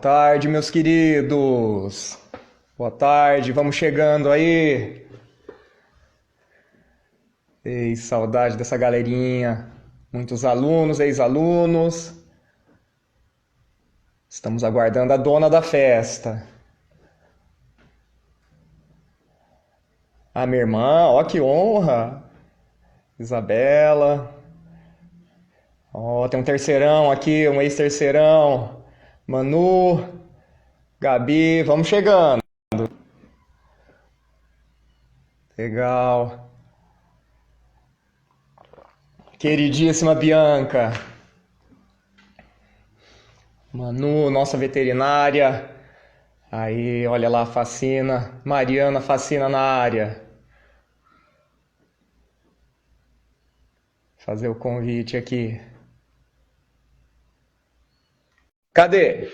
tarde, meus queridos. Boa tarde, vamos chegando aí. Ei, saudade dessa galerinha. Muitos alunos, ex-alunos. Estamos aguardando a dona da festa. A minha irmã, ó que honra. Isabela. Ó, tem um terceirão aqui, um ex-terceirão. Manu, Gabi, vamos chegando. Legal. Queridíssima Bianca. Manu, nossa veterinária. Aí, olha lá, Facina. Mariana Facina na área. Fazer o convite aqui. Cadê?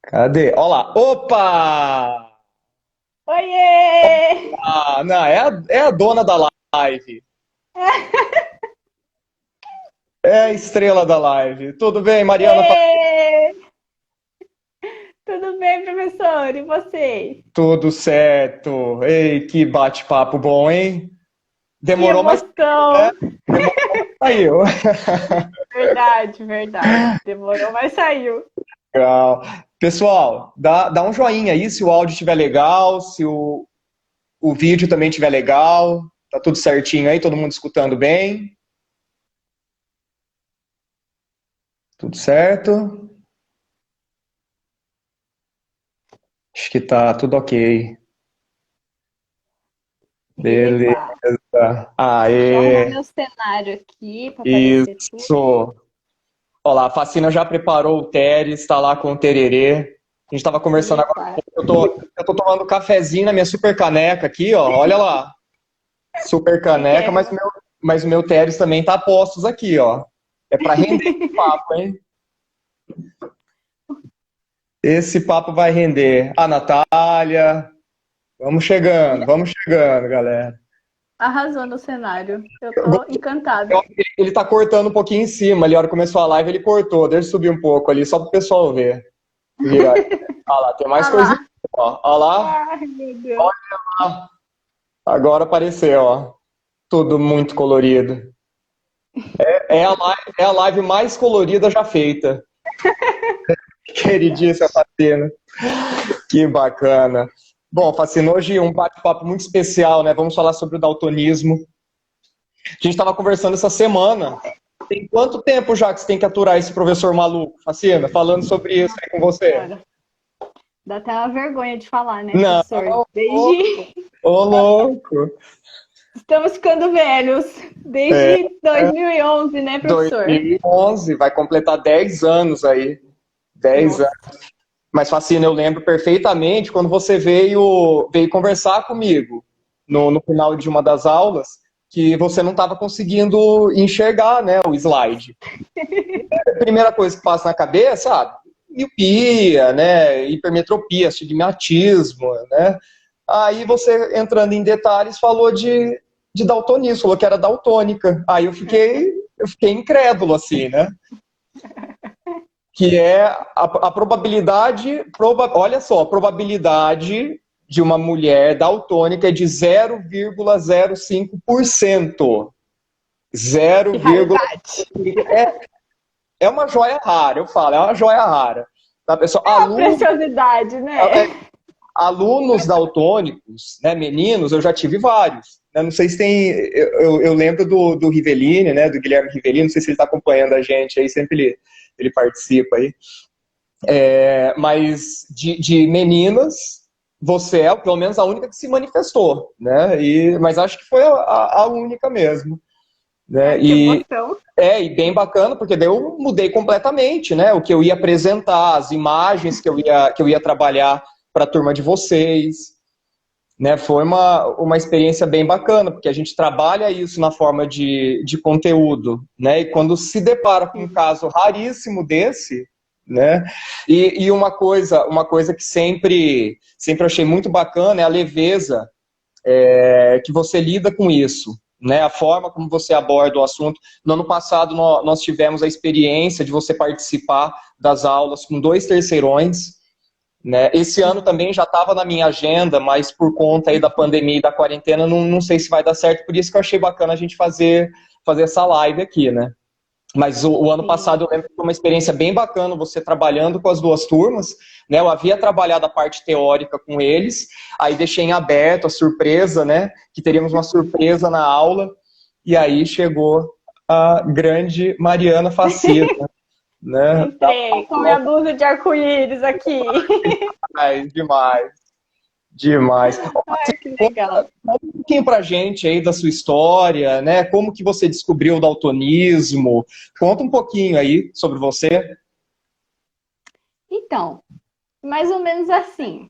Cadê? Olha lá. Opa! Oiê! Ah, não, é a dona da live. É a estrela da live. Tudo bem, Mariana? Ê! Tudo bem, professor? E vocês? Tudo certo. Ei, que bate-papo bom, hein? Que Demorou, mas emoção! saiu. Verdade, verdade. Demorou, mas saiu. Legal. Pessoal, dá um joinha aí se o áudio estiver legal, se o vídeo também estiver legal. Tá tudo certinho aí? Todo mundo escutando bem? Tudo certo? Acho que tá tudo ok. Beleza. Eba! Deixa eu arrumar Aê, meu cenário aqui para aparecer tudo. isso. Olha lá, a Facina já preparou o Teres, está lá com o tererê. A gente estava conversando agora. Epa! Eu tô tomando um cafezinho na minha super caneca aqui, ó. Olha lá. Super caneca, Chiquérrimo. mas o meu Teres também tá a postos aqui, ó. É para render esse papo, hein? Esse papo vai render. A Natália. Vamos chegando, galera. Arrasou no cenário. Eu tô encantada. Ele tá cortando um pouquinho em cima. Ali, a hora que começou a live, ele cortou. Deixa eu subir um pouco ali, só pro pessoal ver. Vira. Olha lá, tem mais Olha coisinha. lá. Ó. Olha lá. Ai, meu Deus. Agora apareceu, ó. Tudo muito colorido. É a live mais colorida já feita. Queridíssima Facina. Que bacana. Bom, Facina, hoje um bate-papo muito especial, né? Vamos falar sobre o daltonismo. A gente estava conversando essa semana. Tem quanto tempo já que você tem que aturar esse professor maluco, Facina? Falando sobre isso aí com você. Cara, dá até uma vergonha de falar, né, Não, professor? Desde. ô louco. Estamos ficando velhos. É, Desde 2011, né, professor? 2011, vai completar 10 anos aí. 10 Nossa. anos. Mas, Facina, eu lembro perfeitamente quando você veio conversar comigo no final de uma das aulas, que você não estava conseguindo enxergar, né, o slide. A primeira coisa que passa na cabeça, miopia, né, hipermetropia, astigmatismo, né? Aí você, entrando em detalhes, falou de daltonismo, falou que era daltônica. Aí eu fiquei incrédulo, assim, né? Que é a probabilidade, olha só, a probabilidade de uma mulher daltônica é de 0,05%. Que 0,5%. raridade. É uma joia rara, eu falo, é uma joia rara. Tá, pessoal? É uma preciosidade, né? Alunos daltônicos, né, meninos, eu já tive vários. Né, não sei se tem. Eu lembro do Rivellini, né, do Guilherme Rivellini, não sei se ele está acompanhando a gente aí, sempre ele participa aí. Mas de meninas, você é pelo menos a única que se manifestou, né? Mas acho que foi a única mesmo. Né? Ai, que emoção. E bem bacana, porque daí eu mudei completamente, né? O que eu ia apresentar, as imagens que eu ia trabalhar para a turma de vocês, né? Foi uma experiência bem bacana, porque a gente trabalha isso na forma de conteúdo, né? E quando se depara com um caso raríssimo desse, né? E uma coisa que sempre achei muito bacana é a leveza que você lida com isso, né? A forma como você aborda o assunto. No ano passado, nós tivemos a experiência de você participar das aulas com 2 terceirões, né? Esse ano também já estava na minha agenda, mas por conta aí da pandemia e da quarentena, não sei se vai dar certo, por isso que eu achei bacana a gente fazer essa live aqui, né? Mas o ano passado eu lembro que foi uma experiência bem bacana, você trabalhando com as 2 turmas, né? Eu havia trabalhado a parte teórica com eles, aí deixei em aberto a surpresa, né? Que teríamos uma surpresa na aula, e aí chegou a grande Mariana Facina, né? Entrei com minha blusa de arco-íris aqui. Demais, demais. Ai, que legal. Conta um pouquinho pra gente aí da sua história, né? Como que você descobriu o daltonismo? Conta um pouquinho aí sobre você. Então, mais ou menos assim.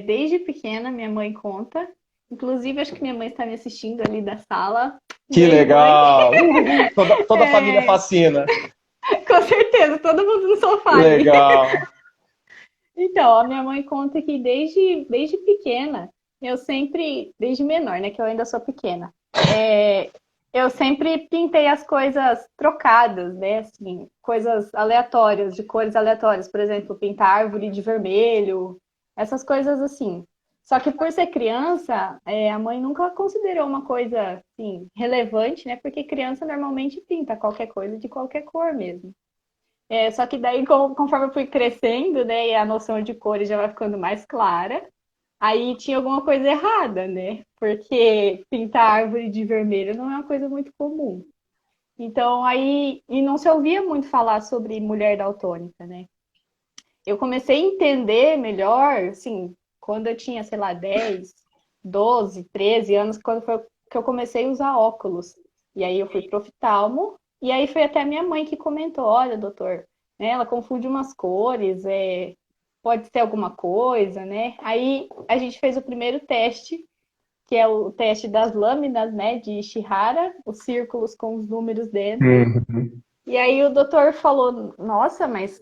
Desde pequena, minha mãe conta. Inclusive, acho que minha mãe está me assistindo ali da sala. Que Beijo, legal! Toda a família fascina. Com certeza, todo mundo no sofá. Legal. Então, a minha mãe conta que desde pequena, eu sempre, desde menor, né, que eu ainda sou pequena, eu sempre pintei as coisas trocadas, né, assim, coisas aleatórias, de cores aleatórias, por exemplo, pintar árvore de vermelho, essas coisas assim. Só que por ser criança, a mãe nunca considerou uma coisa, assim, relevante, né, porque criança normalmente pinta qualquer coisa de qualquer cor mesmo. Só que daí, conforme eu fui crescendo, né, e a noção de cores já vai ficando mais clara, aí tinha alguma coisa errada, né? Porque pintar árvore de vermelho não é uma coisa muito comum. Então, aí, e não se ouvia muito falar sobre mulher daltônica, né? Eu comecei a entender melhor, assim, quando eu tinha, sei lá, 10, 12, 13 anos, quando foi que eu comecei a usar óculos. E aí eu fui pro oftalmo, e aí foi até a minha mãe que comentou, olha, doutor, né, ela confunde umas cores, pode ser alguma coisa, né? Aí a gente fez o primeiro teste, que é o teste das lâminas, né, de Ishihara, os círculos com os números dentro. Uhum. E aí o doutor falou, nossa, mas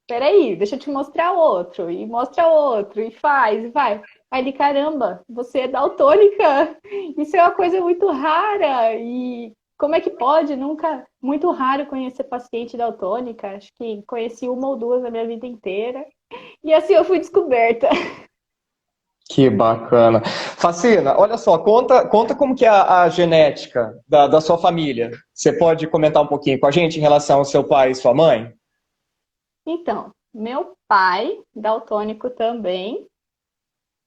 peraí, deixa eu te mostrar outro, e mostra outro, e faz, e vai. Aí ele, caramba, você é daltônica, isso é uma coisa muito rara, e como é que pode? Nunca, muito raro conhecer paciente daltônica, acho que conheci uma ou duas na minha vida inteira, e assim eu fui descoberta. Que bacana. Facina, olha só, conta como que é a genética da sua família. Você pode comentar um pouquinho com a gente em relação ao seu pai e sua mãe? Então, meu pai, daltônico também,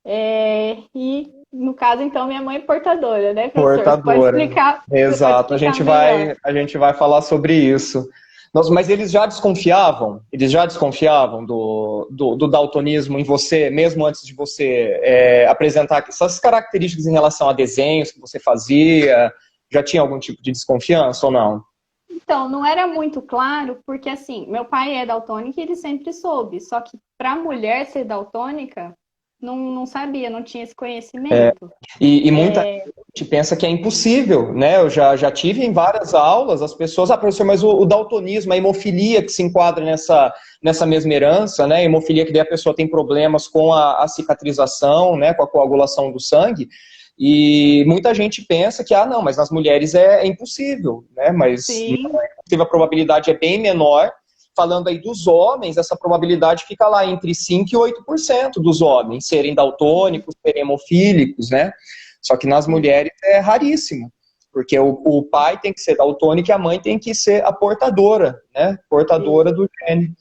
e no caso, então, minha mãe é portadora, né, professor? Você pode Portadora. explicar, Exato, melhor. a gente vai falar sobre isso. Nossa, mas eles já desconfiavam? Eles já desconfiavam do daltonismo em você, mesmo antes de você apresentar essas características em relação a desenhos que você fazia? Já tinha algum tipo de desconfiança ou não? Então, não era muito claro, porque assim, meu pai é daltônico e ele sempre soube, só que para a mulher ser daltônica, não sabia, não tinha esse conhecimento. E muita gente pensa que é impossível, né? Eu já tive em várias aulas as pessoas, professor, mas o daltonismo, a hemofilia que se enquadra nessa mesma herança, né? Hemofilia que daí a pessoa tem problemas com a cicatrização, né? Com a coagulação do sangue. E muita gente pensa que, não, mas nas mulheres é impossível, né? Mas Sim, não é impossível, a probabilidade é bem menor. Falando aí dos homens, essa probabilidade fica lá entre 5% e 8% dos homens serem daltônicos, serem hemofílicos, né? Só que nas mulheres é raríssimo, porque o pai tem que ser daltônico e a mãe tem que ser a portadora, né? Portadora do gene.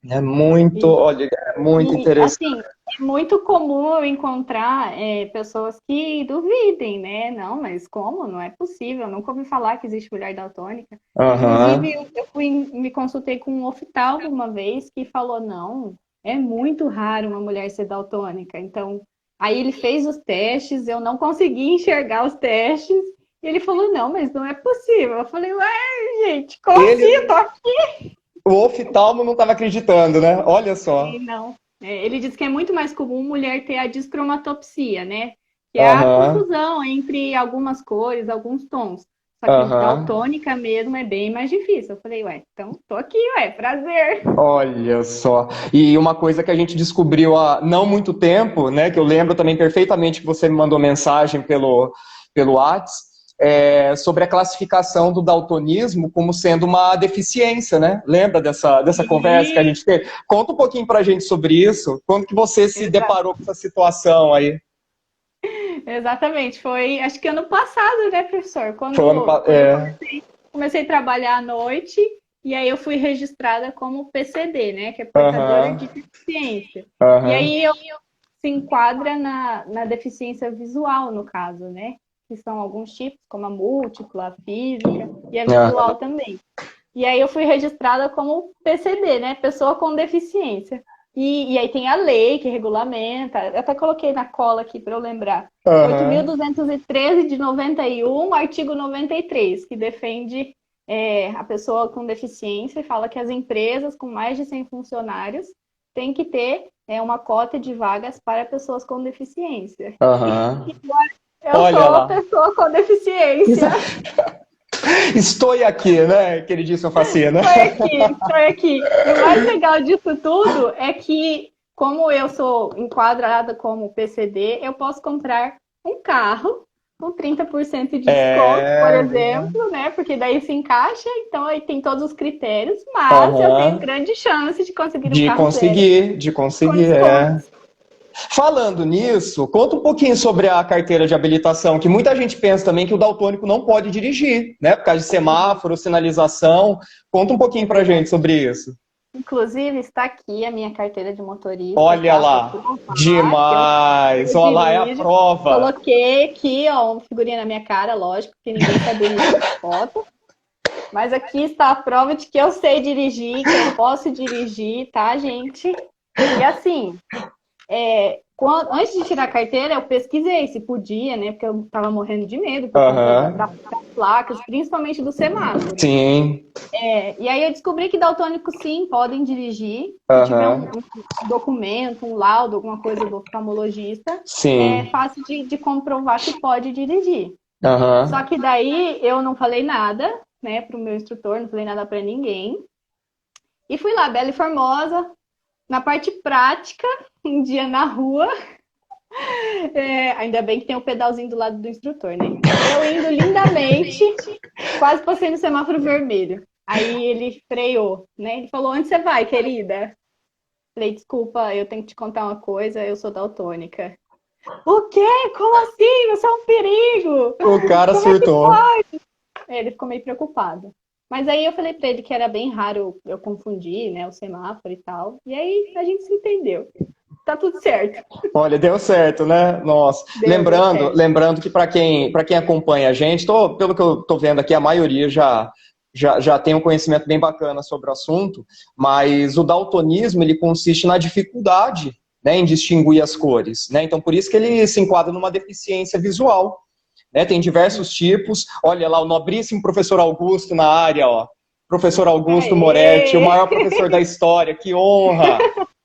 É muito, sim. olha, é muito E, interessante. assim, é muito comum eu encontrar pessoas que duvidem, né? Não, mas como? Não é possível. Nunca ouvi falar que existe mulher daltônica. Aham. Inclusive, me consultei com um oftalmo uma vez que falou, não, é muito raro uma mulher ser daltônica. Então, aí ele fez os testes, eu não consegui enxergar os testes, e ele falou, não, mas não é possível. Eu falei, ué, gente, como assim? Ele, Eu tô aqui. o oftalmo não estava acreditando, né? Olha só. E não. Ele diz que é muito mais comum mulher ter a descromatopsia, né? Que é a Aham. confusão entre algumas cores, alguns tons. Só que Aham. daltônica mesmo é bem mais difícil. Eu falei, ué, então tô aqui, ué, prazer. Olha só. E uma coisa que a gente descobriu há não muito tempo, né, que eu lembro também perfeitamente que você me mandou mensagem pelo WhatsApp, sobre a classificação do daltonismo como sendo uma deficiência, né? Lembra dessa conversa que a E, gente teve? Conta um pouquinho pra gente sobre isso. Quando que você se exa- deparou com essa situação aí? exatamente, foi acho que ano passado, né, professor? Foi o ano Quando eu comecei a trabalhar à noite, e aí eu fui registrada como PCD, né, que é portadora Aham, de deficiência. E aham, aí eu se enquadra na deficiência visual, no caso, né? Que são alguns tipos, como a múltipla, a física e a aham, visual também. E aí eu fui registrada como PCD, né? Pessoa com deficiência. E aí tem a lei que regulamenta, eu até coloquei na cola aqui para eu lembrar. aham, 8.213 de 91, artigo 93, que defende a pessoa com deficiência e fala que as empresas com mais de 100 funcionários têm que ter uma cota de vagas para pessoas com deficiência. aham. Eu Olha sou lá. pessoa com deficiência. Estou aqui, né, queridíssima Facina? Estou aqui, estou aqui. E o mais legal disso tudo é que, como eu sou enquadrada como PCD, eu posso comprar um carro com 30% de desconto, por É. exemplo, né? Porque daí se encaixa, então aí tem todos os critérios, mas eu tenho Aham. grande chance de conseguir um De carro zero conseguir, de com conseguir, é. descontos. Falando nisso, conta um pouquinho sobre a carteira de habilitação, que muita gente pensa também que o daltônico não pode dirigir, né? Por causa de semáforo, sinalização. Conta um É pouquinho pra gente verdade. sobre isso. Inclusive, está aqui a minha carteira de motorista, Olha tá? Para lá, provar que demais. eu Olha lá, é a dirijo. prova. Coloquei aqui, ó, uma figurinha na minha cara, lógico, que ninguém saberia tirar foto. Mas aqui está a prova de que eu sei dirigir, que eu posso dirigir, tá, gente? E assim, antes de tirar a carteira, eu pesquisei se podia, né? Porque eu tava morrendo de medo por conta Aham. das placas, principalmente do semáforo. Sim. E aí eu descobri que daltônicos sim podem dirigir, se tiver Aham. um documento, um laudo, alguma coisa do oftalmologista, é Sim. fácil de comprovar que pode dirigir. Só Aham. que daí eu não falei nada, né, pro meu instrutor, não falei nada para ninguém. E fui lá, bela e formosa, na parte prática, um dia na rua. Ainda bem que tem o pedalzinho do lado do instrutor, né? Eu indo lindamente, quase passei no semáforo vermelho. Aí ele freou, né? Ele falou: onde você vai, querida? Falei: desculpa, eu tenho que te contar uma coisa, eu sou daltônica. O quê? Como assim? Você é um perigo! O cara Como é que surtou. pode? Ele ficou meio preocupado. Mas aí eu falei pra ele que era bem raro eu confundir, né, o semáforo e tal. E aí a gente se entendeu. Tá tudo certo. Olha, deu certo, né? Nossa. Deu Lembrando, certo. lembrando que para quem acompanha a gente, pelo que eu estou vendo aqui, a maioria já tem um conhecimento bem bacana sobre o assunto, mas o daltonismo ele consiste na dificuldade, né, em distinguir as cores, né? Então por isso que ele se enquadra numa deficiência visual, né? Tem diversos tipos. Olha lá o nobríssimo professor Augusto na área, ó. Professor Augusto Moretti, o Aê! maior professor da história. Que honra!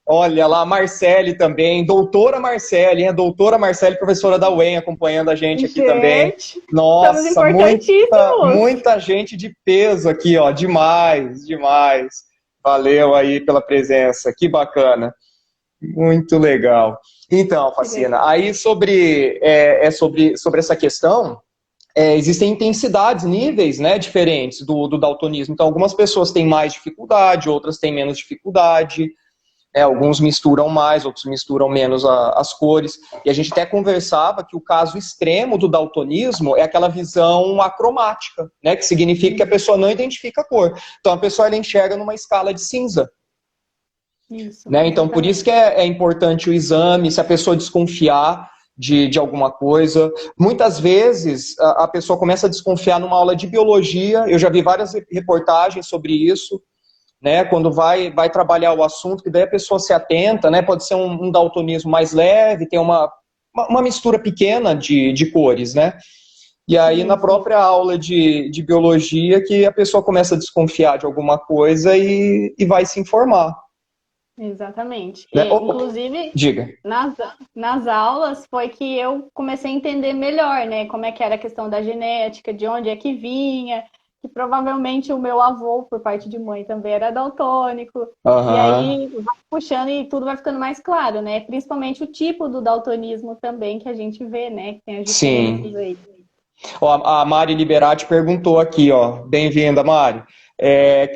Olha lá, Marcele também, doutora Marcele, hein? Doutora Marcele, professora da UEM, acompanhando a gente aqui também. Gente, estamos Nossa, muita, importantíssimos. muita gente de peso aqui, ó, demais, demais. Valeu aí pela presença, que bacana, muito legal. Então, Que Facina, legal. aí sobre essa questão, existem intensidades, níveis, né, diferentes do daltonismo. Então, algumas pessoas têm mais dificuldade, outras têm menos dificuldade. Alguns misturam mais, outros misturam menos as cores. E a gente até conversava que o caso extremo do daltonismo é aquela visão acromática, né? Que significa que a pessoa não identifica a cor. Então a pessoa ela enxerga numa escala de cinza. Isso, Né? Então por isso que exatamente. é importante o exame, se a pessoa desconfiar de alguma coisa. Muitas vezes a pessoa começa a desconfiar numa aula de biologia. Eu já vi várias reportagens sobre isso, né, quando vai trabalhar o assunto, que daí a pessoa se atenta, né, pode ser um daltonismo mais leve, tem uma mistura pequena de cores, né, e aí na Sim, sim. própria aula de biologia que a pessoa começa a desconfiar de alguma coisa e vai se informar. Exatamente. Né? Inclusive, Diga. nas aulas foi que eu comecei a entender melhor, né? Como é que era a questão da genética, de onde é que vinha, que provavelmente o meu avô, por parte de mãe, também era daltônico. E Aham. aí vai puxando e tudo vai ficando mais claro, né? Principalmente o tipo do daltonismo também que a gente vê, né? Que tem as diferenças Sim. aí. Ó, a Mari Liberati perguntou aqui, ó. Bem-vinda, Mari.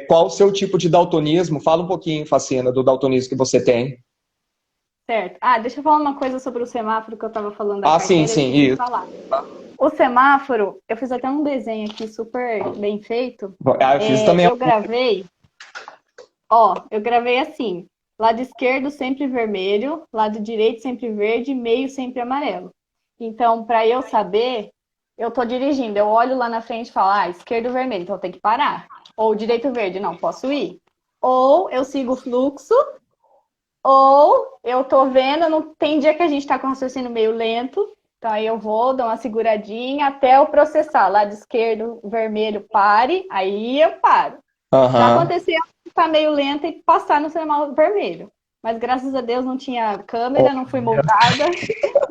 Qual o seu tipo de daltonismo? Fala um pouquinho, Facina, do daltonismo que você tem. Certo. Ah, deixa eu falar uma coisa sobre o semáforo que eu estava falando da Ah, sim, carteira, eu sim, esqueci de isso. falar. O semáforo, eu fiz até um desenho aqui super bem feito. Ah, eu fiz também. Eu gravei, ó, eu gravei assim: lado esquerdo sempre vermelho, lado direito sempre verde, meio sempre amarelo. Então, para eu saber, eu tô dirigindo, eu olho lá na frente e falo, ah, esquerdo vermelho, então tem que parar. Ou direito verde, não, posso ir. Ou eu sigo o fluxo, ou eu tô vendo, não tem dia que a gente tá com o raciocínio meio lento, então aí eu vou, dou uma seguradinha até eu processar. Lado esquerdo, vermelho, pare, aí eu paro. Já Aham. aconteceu de estar meio lenta e passar no semáforo vermelho. Mas graças a Deus não tinha câmera, não fui multada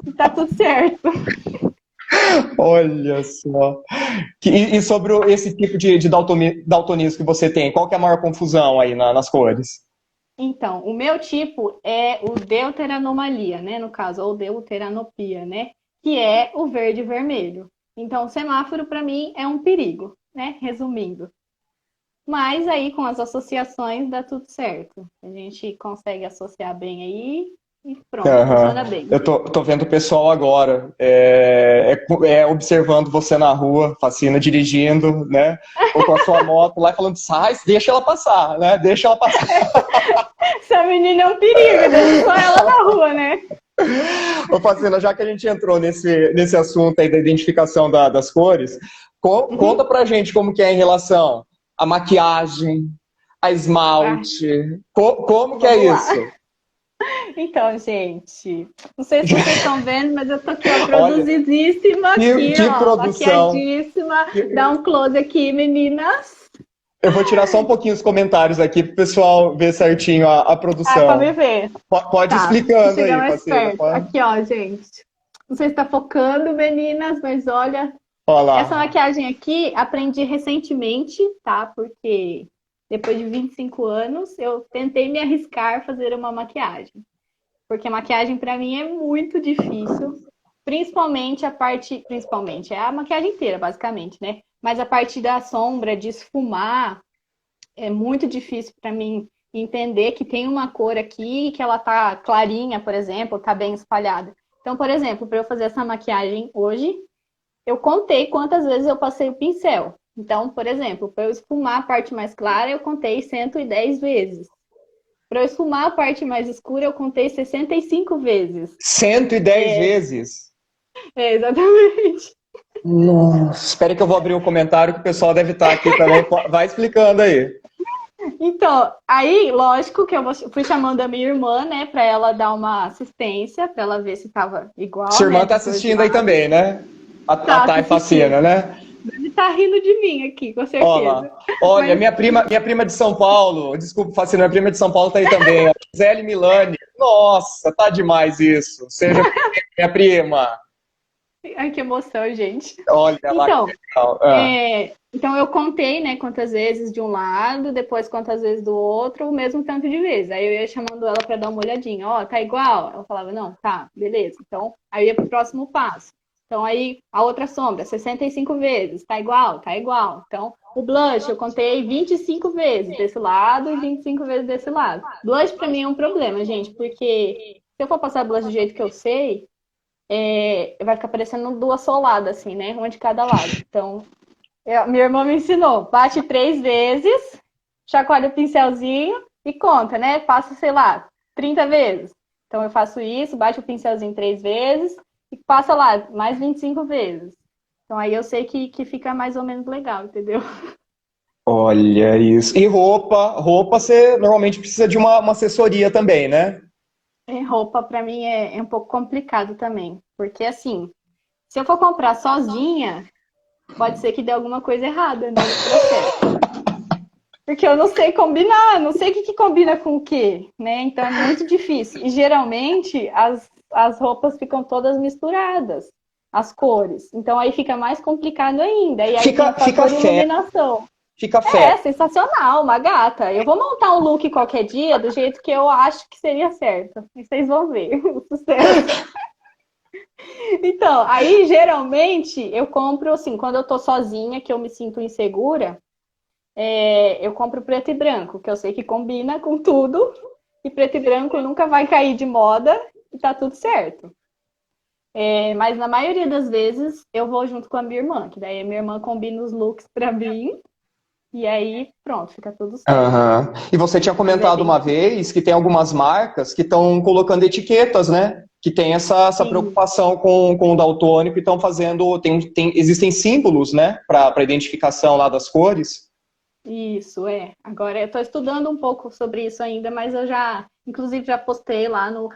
e tá tudo certo. Olha só. E sobre esse tipo de daltonismo que você tem, qual que é a maior confusão aí nas cores? Então, o meu tipo é o deuteranomalia, né? No caso, ou deuteranopia, né? Que é o verde e vermelho. Então, o semáforo para mim é um perigo, né? Resumindo. Mas aí com as associações dá tudo certo. A gente consegue associar bem aí e pronto, Aham. funciona bem. Eu tô vendo o pessoal agora, observando você na rua, Facina, dirigindo, né? Ou com a sua moto lá e falando, sai, deixa ela passar, né? Deixa ela passar. Essa menina é um perigo, deixa só ela na rua, né? Ô, Facina, já que a gente entrou nesse assunto aí da identificação das cores, Uhum. conta pra gente como que é em relação à maquiagem, a Ah, esmalte, como que é vamos lá. isso? Então, gente, não sei se vocês estão vendo, mas eu tô aqui, ó, Olha, produzidíssima aqui, que ó, produção. maquiadíssima. Dá um close aqui, meninas. Eu vou tirar só um pouquinho os comentários aqui para o pessoal ver certinho a Ah, pra produção. me ver. Pode ir Tá, deixa eu explicando chegar aí, mais parceira. perto. Aqui, ó, gente. Não sei se tá focando, meninas, mas olha, Olha essa lá. maquiagem aqui aprendi recentemente, tá? Porque depois de 25 anos eu tentei me arriscar a fazer uma maquiagem. Porque maquiagem pra mim é muito difícil, principalmente a parte, principalmente é a maquiagem inteira, basicamente, né? Mas a parte da sombra, de esfumar, é muito difícil pra mim entender que tem uma cor aqui que ela tá clarinha, por exemplo, tá bem espalhada. Então, por exemplo, para eu fazer essa maquiagem hoje, eu contei quantas vezes eu passei o pincel. Então, por exemplo, para eu esfumar a parte mais clara, eu contei 110 vezes. Para eu esfumar a parte mais escura, eu contei 65 vezes. 110 vezes. Exatamente. Nossa, espera que eu vou abrir o comentário que o pessoal deve estar aqui também. Vai explicando aí. Então, aí, lógico que fui chamando a minha irmã, né, para ela dar uma assistência, para ela ver se estava igual, Sua né, irmã tá dos dois assistindo aí lados. também, né? A Tá Thay assistindo. Facina, né? Ele tá rindo de mim aqui, com Olha certeza. lá. Olha, Mas minha prima de São Paulo, desculpa, Facina, minha prima de São Paulo tá aí também. A Gisele Milani. Nossa, tá demais isso. Seja bem-vinda, minha prima. ai, que emoção, gente. Olha lá que Então, legal. Ah. então eu contei, né, quantas vezes de um lado, depois quantas vezes do outro, o mesmo tanto de vezes. Aí eu ia chamando ela para dar uma olhadinha, ó, tá igual? Ela falava, não, tá, beleza. Então, aí eu ia pro próximo passo. Então aí a outra sombra, 65 vezes, tá igual? Tá igual. Então, o blush eu contei 25 vezes desse lado e 25 vezes desse lado. Blush para mim é um problema, gente, porque se eu for passar blush do jeito que eu sei, vai ficar parecendo duas soladas, assim, né? Uma de cada lado. Então, minha irmã me ensinou, bate 3 vezes, chacoalha o pincelzinho e conta, né? Passa, sei lá, 30 vezes. Então eu faço isso, bate o pincelzinho 3 vezes e passa lá mais 25 vezes. Então aí eu sei que fica mais ou menos legal, entendeu? Olha isso. E roupa você normalmente precisa de uma assessoria também, né? Roupa pra mim é um pouco complicado também, porque assim, se eu for comprar sozinha, pode ser que dê alguma coisa errada, né, no processo. Porque eu não sei combinar, não sei o que combina com o quê, né? Então é muito difícil. E geralmente as roupas ficam todas misturadas, as cores. Então aí fica mais complicado ainda. E aí tem o Fica fator fé, iluminação. fica É fé. sensacional, uma gata. Eu vou montar um look qualquer dia do jeito que eu acho que seria certo. E vocês vão ver o sucesso. Então, aí geralmente eu compro assim, quando eu tô sozinha, que eu me sinto insegura, eu compro preto e branco, que eu sei que combina com tudo. E preto e branco nunca vai cair de moda e tá tudo certo. Mas na maioria das vezes eu vou junto com a minha irmã, que daí a minha irmã combina os looks pra mim. E aí, pronto, fica tudo certo. Aham. E você tinha Mas é comentado bem uma vez que tem algumas marcas que estão colocando etiquetas, né? Que tem essa sim, preocupação com o daltônico e estão fazendo. Existem símbolos, né? Para identificação lá das cores. isso, é. Agora eu tô estudando um pouco sobre isso ainda, mas eu já, inclusive, já postei lá no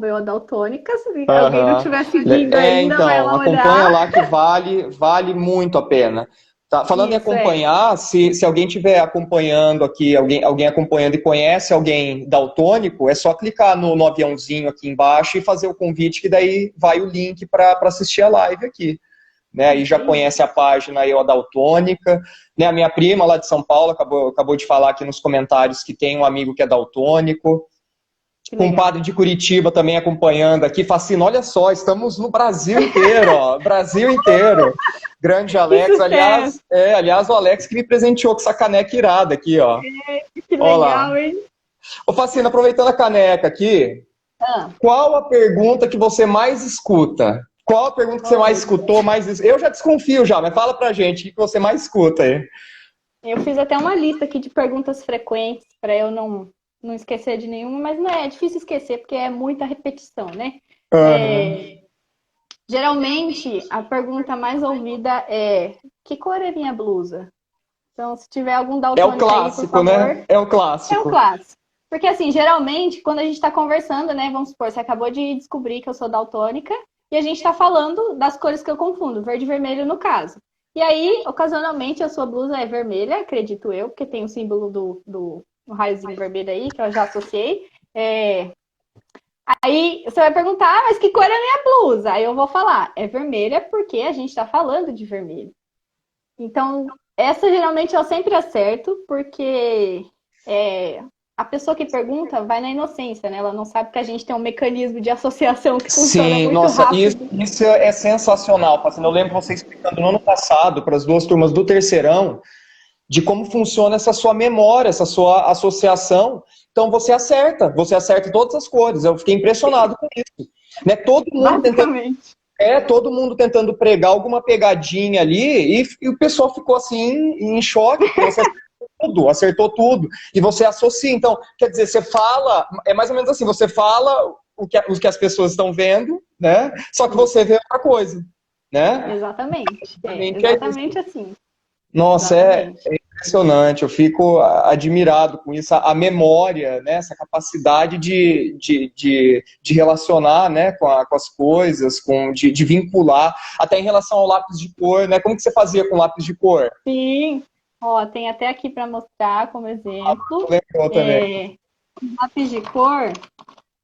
@eudaltônica. Se alguém não Aham. estiver seguindo ainda, vai Então, lá acompanha olhar. lá que vale muito a pena. Tá? Falando em Isso, é. acompanhar, se alguém estiver acompanhando aqui, alguém acompanhando e conhece alguém daltônico, é só clicar no aviãozinho aqui embaixo e fazer o convite, que daí vai o link para assistir a live aqui. Né? Aí Isso já aí. conhece a página aí, a daltônica. Né? A minha prima lá de São Paulo acabou de falar aqui nos comentários que tem um amigo que é daltônico. Que Compadre legal. de Curitiba também acompanhando aqui. Facina, olha só, estamos no Brasil inteiro, ó. Brasil inteiro. Grande Que Alex. sucesso! Aliás, o Alex que me presenteou com essa caneca irada aqui, ó. Que Ó lá. legal, hein? Ô, Facina, aproveitando a caneca aqui, Ah, qual a pergunta que você mais escuta? Qual a pergunta que você mais olha. escutou? Eu já desconfio já, mas fala pra gente o que você mais escuta aí. Eu fiz até uma lista aqui de perguntas frequentes para eu não esquecer de nenhuma, mas não é difícil esquecer porque é muita repetição, né? Aham. É, geralmente, a pergunta mais ouvida é: que cor é minha blusa? Então, se tiver algum É o daltônico aí, por clássico, favor, né? É o é um clássico. clássico. Porque, assim, geralmente, quando a gente está conversando, né? Vamos supor, você acabou de descobrir que eu sou daltônica e a gente está falando das cores que eu confundo, verde e vermelho no caso. E aí, ocasionalmente, a sua blusa é vermelha, acredito eu, porque tem o símbolo do raiozinho vermelho aí, que eu já associei. Aí você vai perguntar, mas que cor é a minha blusa? Aí eu vou falar, é vermelha porque a gente está falando de vermelho. Então, essa geralmente eu sempre acerto, porque a pessoa que pergunta vai na inocência, né? Ela não sabe que a gente tem um mecanismo de associação que funciona Sim, muito nossa, rápido. isso é sensacional, Pacina. Eu lembro você explicando no ano passado para as duas turmas do terceirão de como funciona essa sua memória, essa sua associação. Então você acerta todas as cores. Eu fiquei impressionado com isso. Né? Basicamente. Todo mundo tentando pregar alguma pegadinha ali e o pessoal ficou assim em choque, porque você acertou tudo, e você associa. Então, quer dizer, você fala, é mais ou menos assim, você fala o que as pessoas estão vendo, né? Só que você vê outra coisa, né? Exatamente. É Basicamente é isso. exatamente assim. Nossa, Exatamente. é impressionante, eu fico admirado com isso, a memória, né, essa capacidade de relacionar, né, com as coisas, de vincular, até em relação ao lápis de cor, né, como que você fazia com lápis de cor? Sim. Ó, tem até aqui para mostrar como exemplo. Lembrou também. Lápis de cor.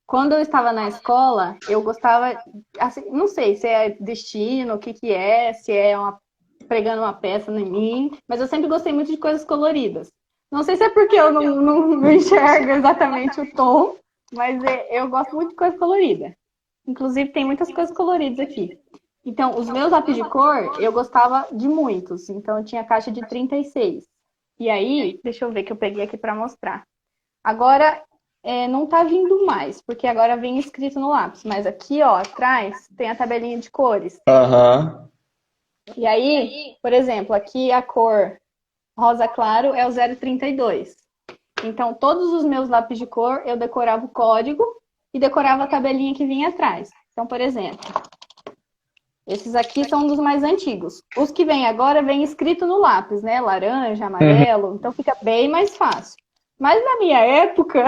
Quando eu estava na escola, eu gostava, assim, não sei se é destino, o que que é, se é pregando uma peça em mim, mas eu sempre gostei muito de coisas coloridas. Não sei se é porque eu não enxergo exatamente o tom, mas eu gosto muito de coisa colorida. Inclusive, tem muitas coisas coloridas aqui. Então, os meus lápis de cor, eu gostava de muitos. Então, eu tinha caixa de 36. E aí, deixa eu ver que eu peguei aqui para mostrar. Agora, não tá vindo mais, porque agora vem escrito no lápis. Mas aqui, ó, atrás, tem a tabelinha de cores. Aham. E aí, por exemplo, aqui a cor rosa claro é o 032. Então, todos os meus lápis de cor, eu decorava o código e decorava a tabelinha que vinha atrás. Então, por exemplo, esses aqui são um dos mais antigos. Os que vêm agora vem escrito no lápis, né? Laranja, Uhum. amarelo, então fica bem mais fácil. Mas na minha época,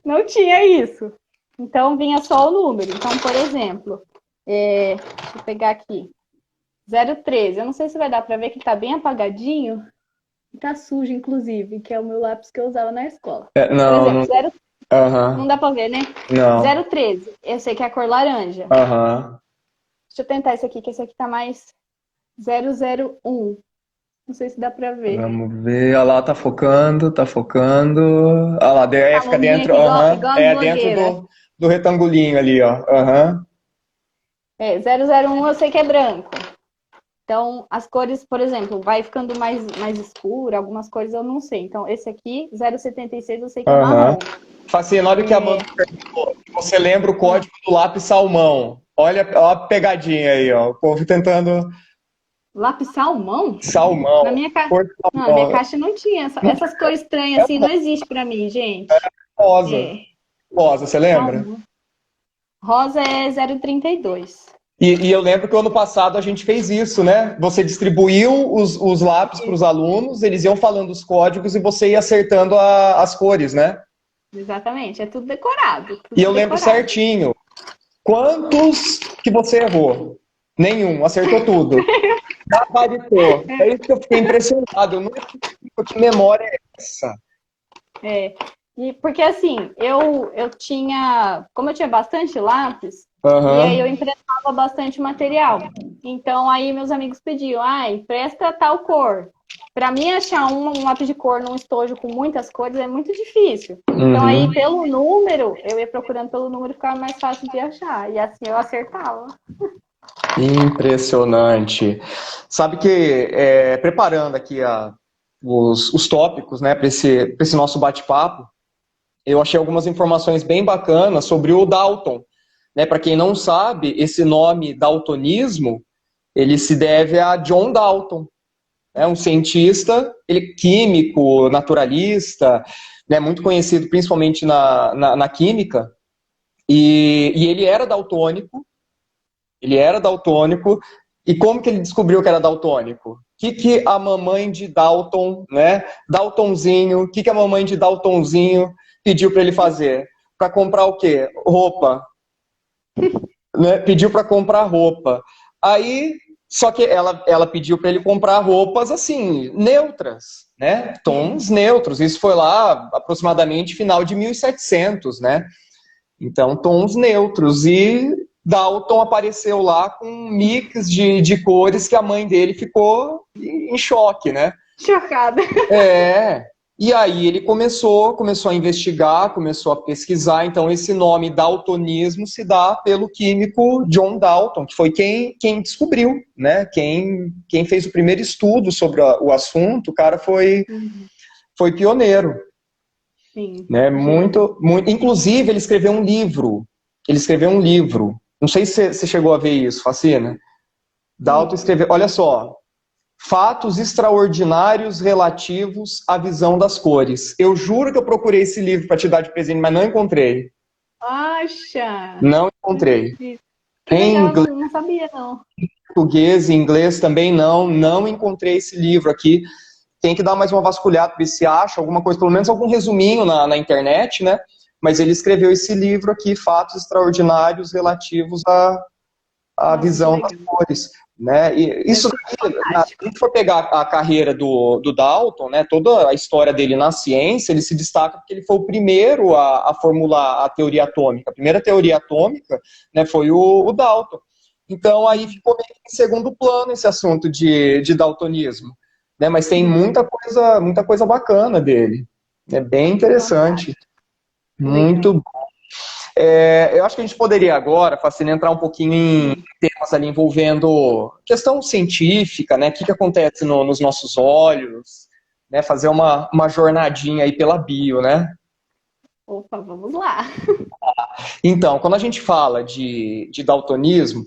não tinha isso. Então vinha só o número. Então, por exemplo, deixa eu pegar aqui, 013. Eu não sei se vai dar para ver que está bem apagadinho. Tá sujo, inclusive, que é o meu lápis que eu usava na escola. Por Não, exemplo, não. zero, não Aham. dá pra ver, né? Não. 013, eu sei que é a cor laranja. Aham. Deixa eu tentar esse aqui, que esse aqui tá mais 001. Não sei se dá pra ver. Vamos ver. Olha lá, tá focando, tá focando. Olha lá, A fica mãozinha dentro. aqui, Aham. igual as É dentro blogueiras. do retangulinho ali, ó. Aham. É, 001 eu sei que é branco. Então, as cores, por exemplo, vai ficando mais escura, algumas cores eu não sei. Então, esse aqui, 076, eu sei que é Aham. marrom. Facina, olha o que a Amanda É, perguntou. Você lembra o ah, código do lápis salmão? Olha, ó a pegadinha aí, ó. O povo tentando lápis salmão? Na salmão, minha, ca... cor de não, na minha salmão. caixa não tinha. Não Essas cores estranhas é assim não existe pra mim, gente. rosa. É, Rosa, você lembra? salmão. Rosa é 032. E eu lembro que o ano passado a gente fez isso, né? Você distribuiu os lápis para os Isso, alunos, eles iam falando os códigos e você ia acertando as cores, né? exatamente. É tudo decorado. E Tudo eu lembro decorado. certinho. Quantos que você errou? Nenhum, acertou tudo. Gabaritou. É isso que eu fiquei impressionado. Eu nunca que memória é essa? É. E porque assim, eu tinha, como eu tinha bastante lápis, e aí eu Aham. emprestava bastante material. Então aí meus amigos pediam, ah, empresta tal cor. Para mim achar um lápis de cor num estojo com muitas cores é muito difícil. Então Uhum. aí pelo número, eu ia procurando pelo número, ficava mais fácil de achar. E assim eu acertava. Impressionante. Sabe que, preparando aqui os tópicos, né, para esse nosso bate-papo, eu achei algumas informações bem bacanas sobre o Dalton. Né? Para quem não sabe, esse nome daltonismo, ele se deve a John Dalton, um cientista, ele químico, naturalista, né, muito conhecido principalmente na química, e ele era daltônico, e como que ele descobriu que era daltônico? O que a mamãe de Dalton, né, Daltonzinho, o que a mamãe de Daltonzinho pediu para ele fazer? Para comprar o quê? Roupa. Né? Pediu para comprar roupa. Aí, só que ela pediu para ele comprar roupas assim, neutras, né? Tons neutros. Isso foi lá aproximadamente final de 1700, né? Então, tons neutros. E Dalton apareceu lá com um mix de cores que a mãe dele ficou em choque, né? Chocada. É. E aí ele começou a investigar, começou a pesquisar. Então, esse nome daltonismo se dá pelo químico John Dalton, que foi quem descobriu, né? Quem fez o primeiro estudo sobre o assunto. O cara foi pioneiro. Sim, Né? gênio. Muito, muito. Inclusive, ele escreveu um livro. Ele escreveu um livro. Não sei se você chegou a ver isso, Facina. Dalton escreveu, olha só, Fatos Extraordinários Relativos à Visão das Cores. Eu juro que eu procurei esse livro para te dar de presente, mas não encontrei. Acha! Não Não encontrei. acredito. Que Em legal, inglês, não sabia, não. português e inglês também não encontrei esse livro aqui. Tem que dar mais uma vasculhada para ver se acha alguma coisa, pelo menos algum resuminho na internet, né? Mas ele escreveu esse livro aqui, Fatos Extraordinários Relativos à Nossa, que Visão das legal. Cores. Né? E Deve isso ser daqui, se a fantástico. gente for pegar a carreira do Dalton, né, toda a história dele na ciência, ele se destaca porque ele foi o primeiro a formular a teoria atômica. A primeira teoria atômica, né, foi o Dalton. Então aí ficou meio que em segundo plano esse assunto de daltonismo. Né? Mas tem Sim, muita coisa bacana dele. É bem interessante. fantástico. Legal. Muito. Eu acho que a gente poderia agora, Facine, entrar um pouquinho em temas ali envolvendo questão científica, né? O que acontece nos nossos olhos, né? Fazer uma jornadinha aí pela bio, né? Opa, vamos lá. Então, quando a gente fala de daltonismo,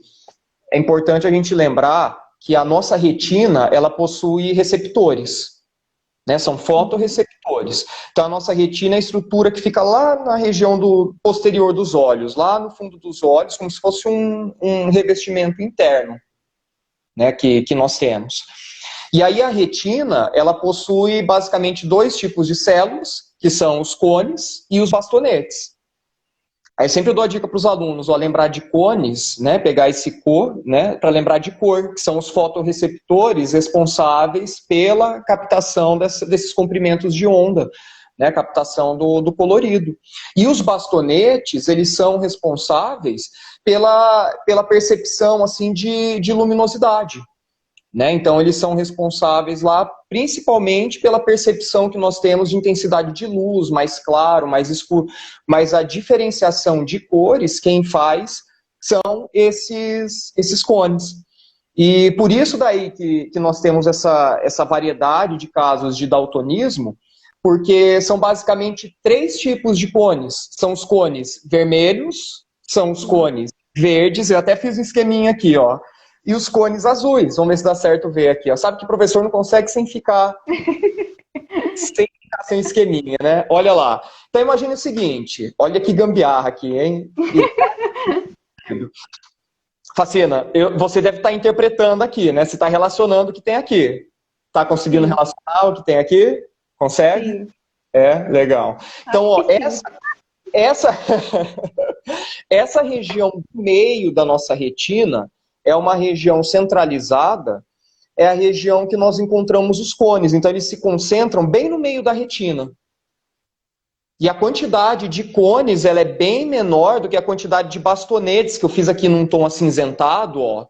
é importante a gente lembrar que a nossa retina, ela possui receptores. Né, são fotorreceptores. Então, a nossa retina é a estrutura que fica lá na região do posterior dos olhos, lá no fundo dos olhos, como se fosse um revestimento interno, né, que nós temos. E aí a retina, ela possui basicamente dois tipos de células, que são os cones e os bastonetes. Aí sempre eu dou a dica para os alunos, ó, lembrar de cones, né, pegar esse cor, né, para lembrar de cor, que são os fotorreceptores responsáveis pela captação desses comprimentos de onda, né, captação do colorido. E os bastonetes, eles são responsáveis pela percepção, assim, de luminosidade. Né? Então, eles são responsáveis lá, principalmente pela percepção que nós temos de intensidade de luz, mais claro, mais escuro. Mas a diferenciação de cores, quem faz são esses cones. E por isso daí que nós temos essa variedade de casos de daltonismo, porque são basicamente 3 tipos de cones. São os cones vermelhos, são os cones verdes, eu até fiz um esqueminha aqui, ó. E os cones azuis. Vamos ver se dá certo ver aqui. Ó. Sabe que o professor não consegue sem ficar sem esqueminha, né? Olha lá. Então imagine o seguinte. Olha que gambiarra aqui, hein? Facina, você deve estar interpretando aqui, né? Você está relacionando o que tem aqui. Está conseguindo relacionar o que tem aqui? Consegue? Sim. É, legal. Então, ó, essa região do meio da nossa retina é uma região centralizada, é a região que nós encontramos os cones. Então, eles se concentram bem no meio da retina. E a quantidade de cones ela é bem menor do que a quantidade de bastonetes, que eu fiz aqui num tom acinzentado. Ó.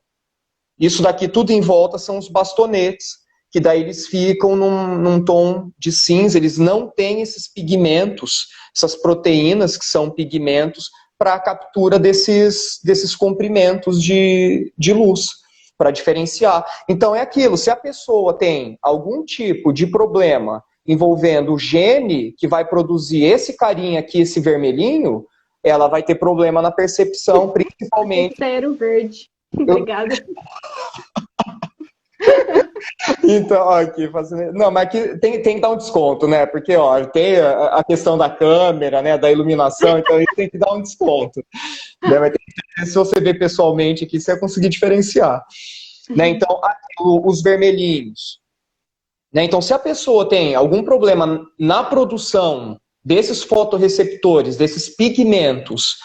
Isso daqui tudo em volta são os bastonetes, que daí eles ficam num tom de cinza, eles não têm esses pigmentos, essas proteínas que são pigmentos, para a captura desses comprimentos de luz, para diferenciar. Então é aquilo, se a pessoa tem algum tipo de problema envolvendo o gene que vai produzir esse carinha aqui, esse vermelhinho, ela vai ter problema na percepção, principalmente... Zero verde. Obrigada. Então, aqui, não, mas aqui tem que dar um desconto, né? Porque, ó, tem a questão da câmera, né? Da iluminação, então aí tem que dar um desconto. Né? Mas se você ver pessoalmente aqui, você vai conseguir diferenciar. Né? Então, aqui, os vermelhinhos. Né? Então, se a pessoa tem algum problema na produção desses fotorreceptores, desses pigmentos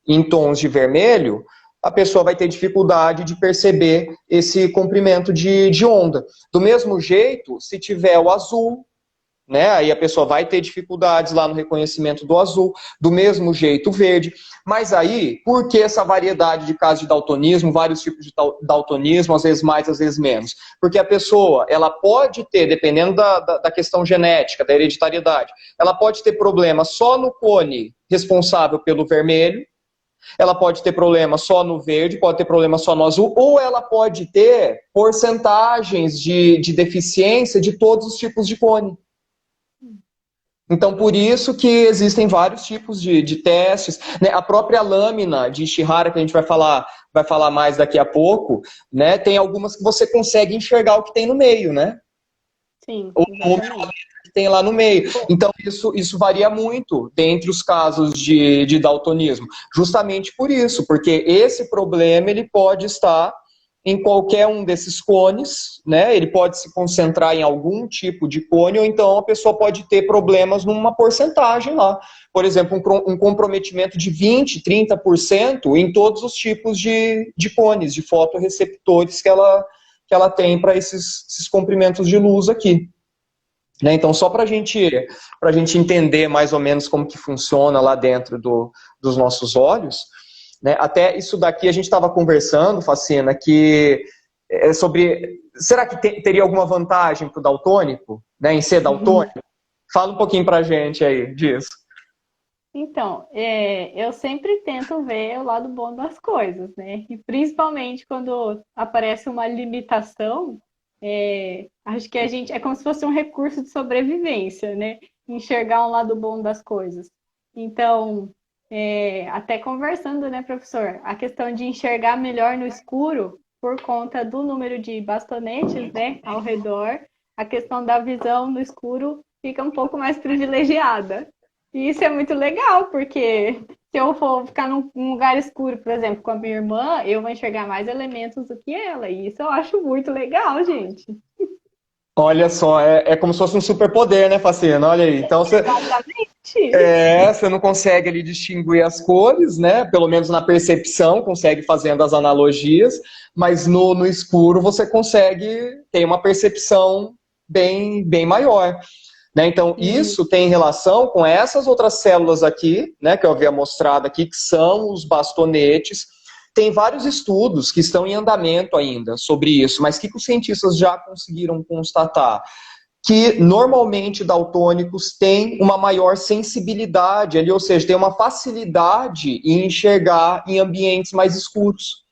em tons de vermelho, a pessoa vai ter dificuldade de perceber esse comprimento de onda. Do mesmo jeito, se tiver o azul, né, aí a pessoa vai ter dificuldades lá no reconhecimento do azul, do mesmo jeito o verde. Mas aí, por que essa variedade de casos de daltonismo, vários tipos de daltonismo, às vezes mais, às vezes menos? Porque a pessoa, ela pode ter, dependendo da questão genética, da hereditariedade, ela pode ter problema só no cone responsável pelo vermelho, ela pode ter problema só no verde, pode ter problema só no azul, ou ela pode ter porcentagens de deficiência de todos os tipos de cone. Então, por isso que existem vários tipos de testes. Né? A própria lâmina de Ishihara, que a gente vai falar mais daqui a pouco, né? Tem algumas que você consegue enxergar o que tem no meio, né? Sim, o número que tem lá no meio. Então, isso varia muito dentre os casos de daltonismo. Justamente por isso, porque esse problema ele pode estar em qualquer um desses cones, né? Ele pode se concentrar em algum tipo de cone, ou então a pessoa pode ter problemas numa porcentagem lá. Por exemplo, um comprometimento de 20%, 30% em todos os tipos de cones, de fotorreceptores que ela tem para esses comprimentos de luz aqui. Né? Então, só para a gente entender mais ou menos como que funciona lá dentro dos nossos olhos, né? Até isso daqui a gente estava conversando, Facina, que é sobre... Será que teria alguma vantagem para o daltônico, né, em ser daltônico? Fala um pouquinho para a gente aí disso. Então, eu sempre tento ver o lado bom das coisas, né? E principalmente quando aparece uma limitação, acho que a gente é como se fosse um recurso de sobrevivência, né? Enxergar um lado bom das coisas. Então, até conversando, né, professor? A questão de enxergar melhor no escuro por conta do número de bastonetes, né, ao redor, a questão da visão no escuro fica um pouco mais privilegiada. E isso é muito legal, porque se eu for ficar num lugar escuro, por exemplo, com a minha irmã, eu vou enxergar mais elementos do que ela. E isso eu acho muito legal, gente. Olha só, é como se fosse um superpoder, né, Facina? Olha aí. Então Exatamente. você não consegue ali distinguir as cores, né? Pelo menos na percepção, consegue fazendo as analogias, mas no escuro você consegue ter uma percepção bem maior. Né? Então, Sim, isso tem relação com essas outras células aqui, né, que eu havia mostrado aqui, que são os bastonetes. Tem vários estudos que estão em andamento ainda sobre isso, mas o que os cientistas já conseguiram constatar? Que normalmente daltônicos têm uma maior sensibilidade ali, ou seja, tem uma facilidade em enxergar em ambientes mais escuros,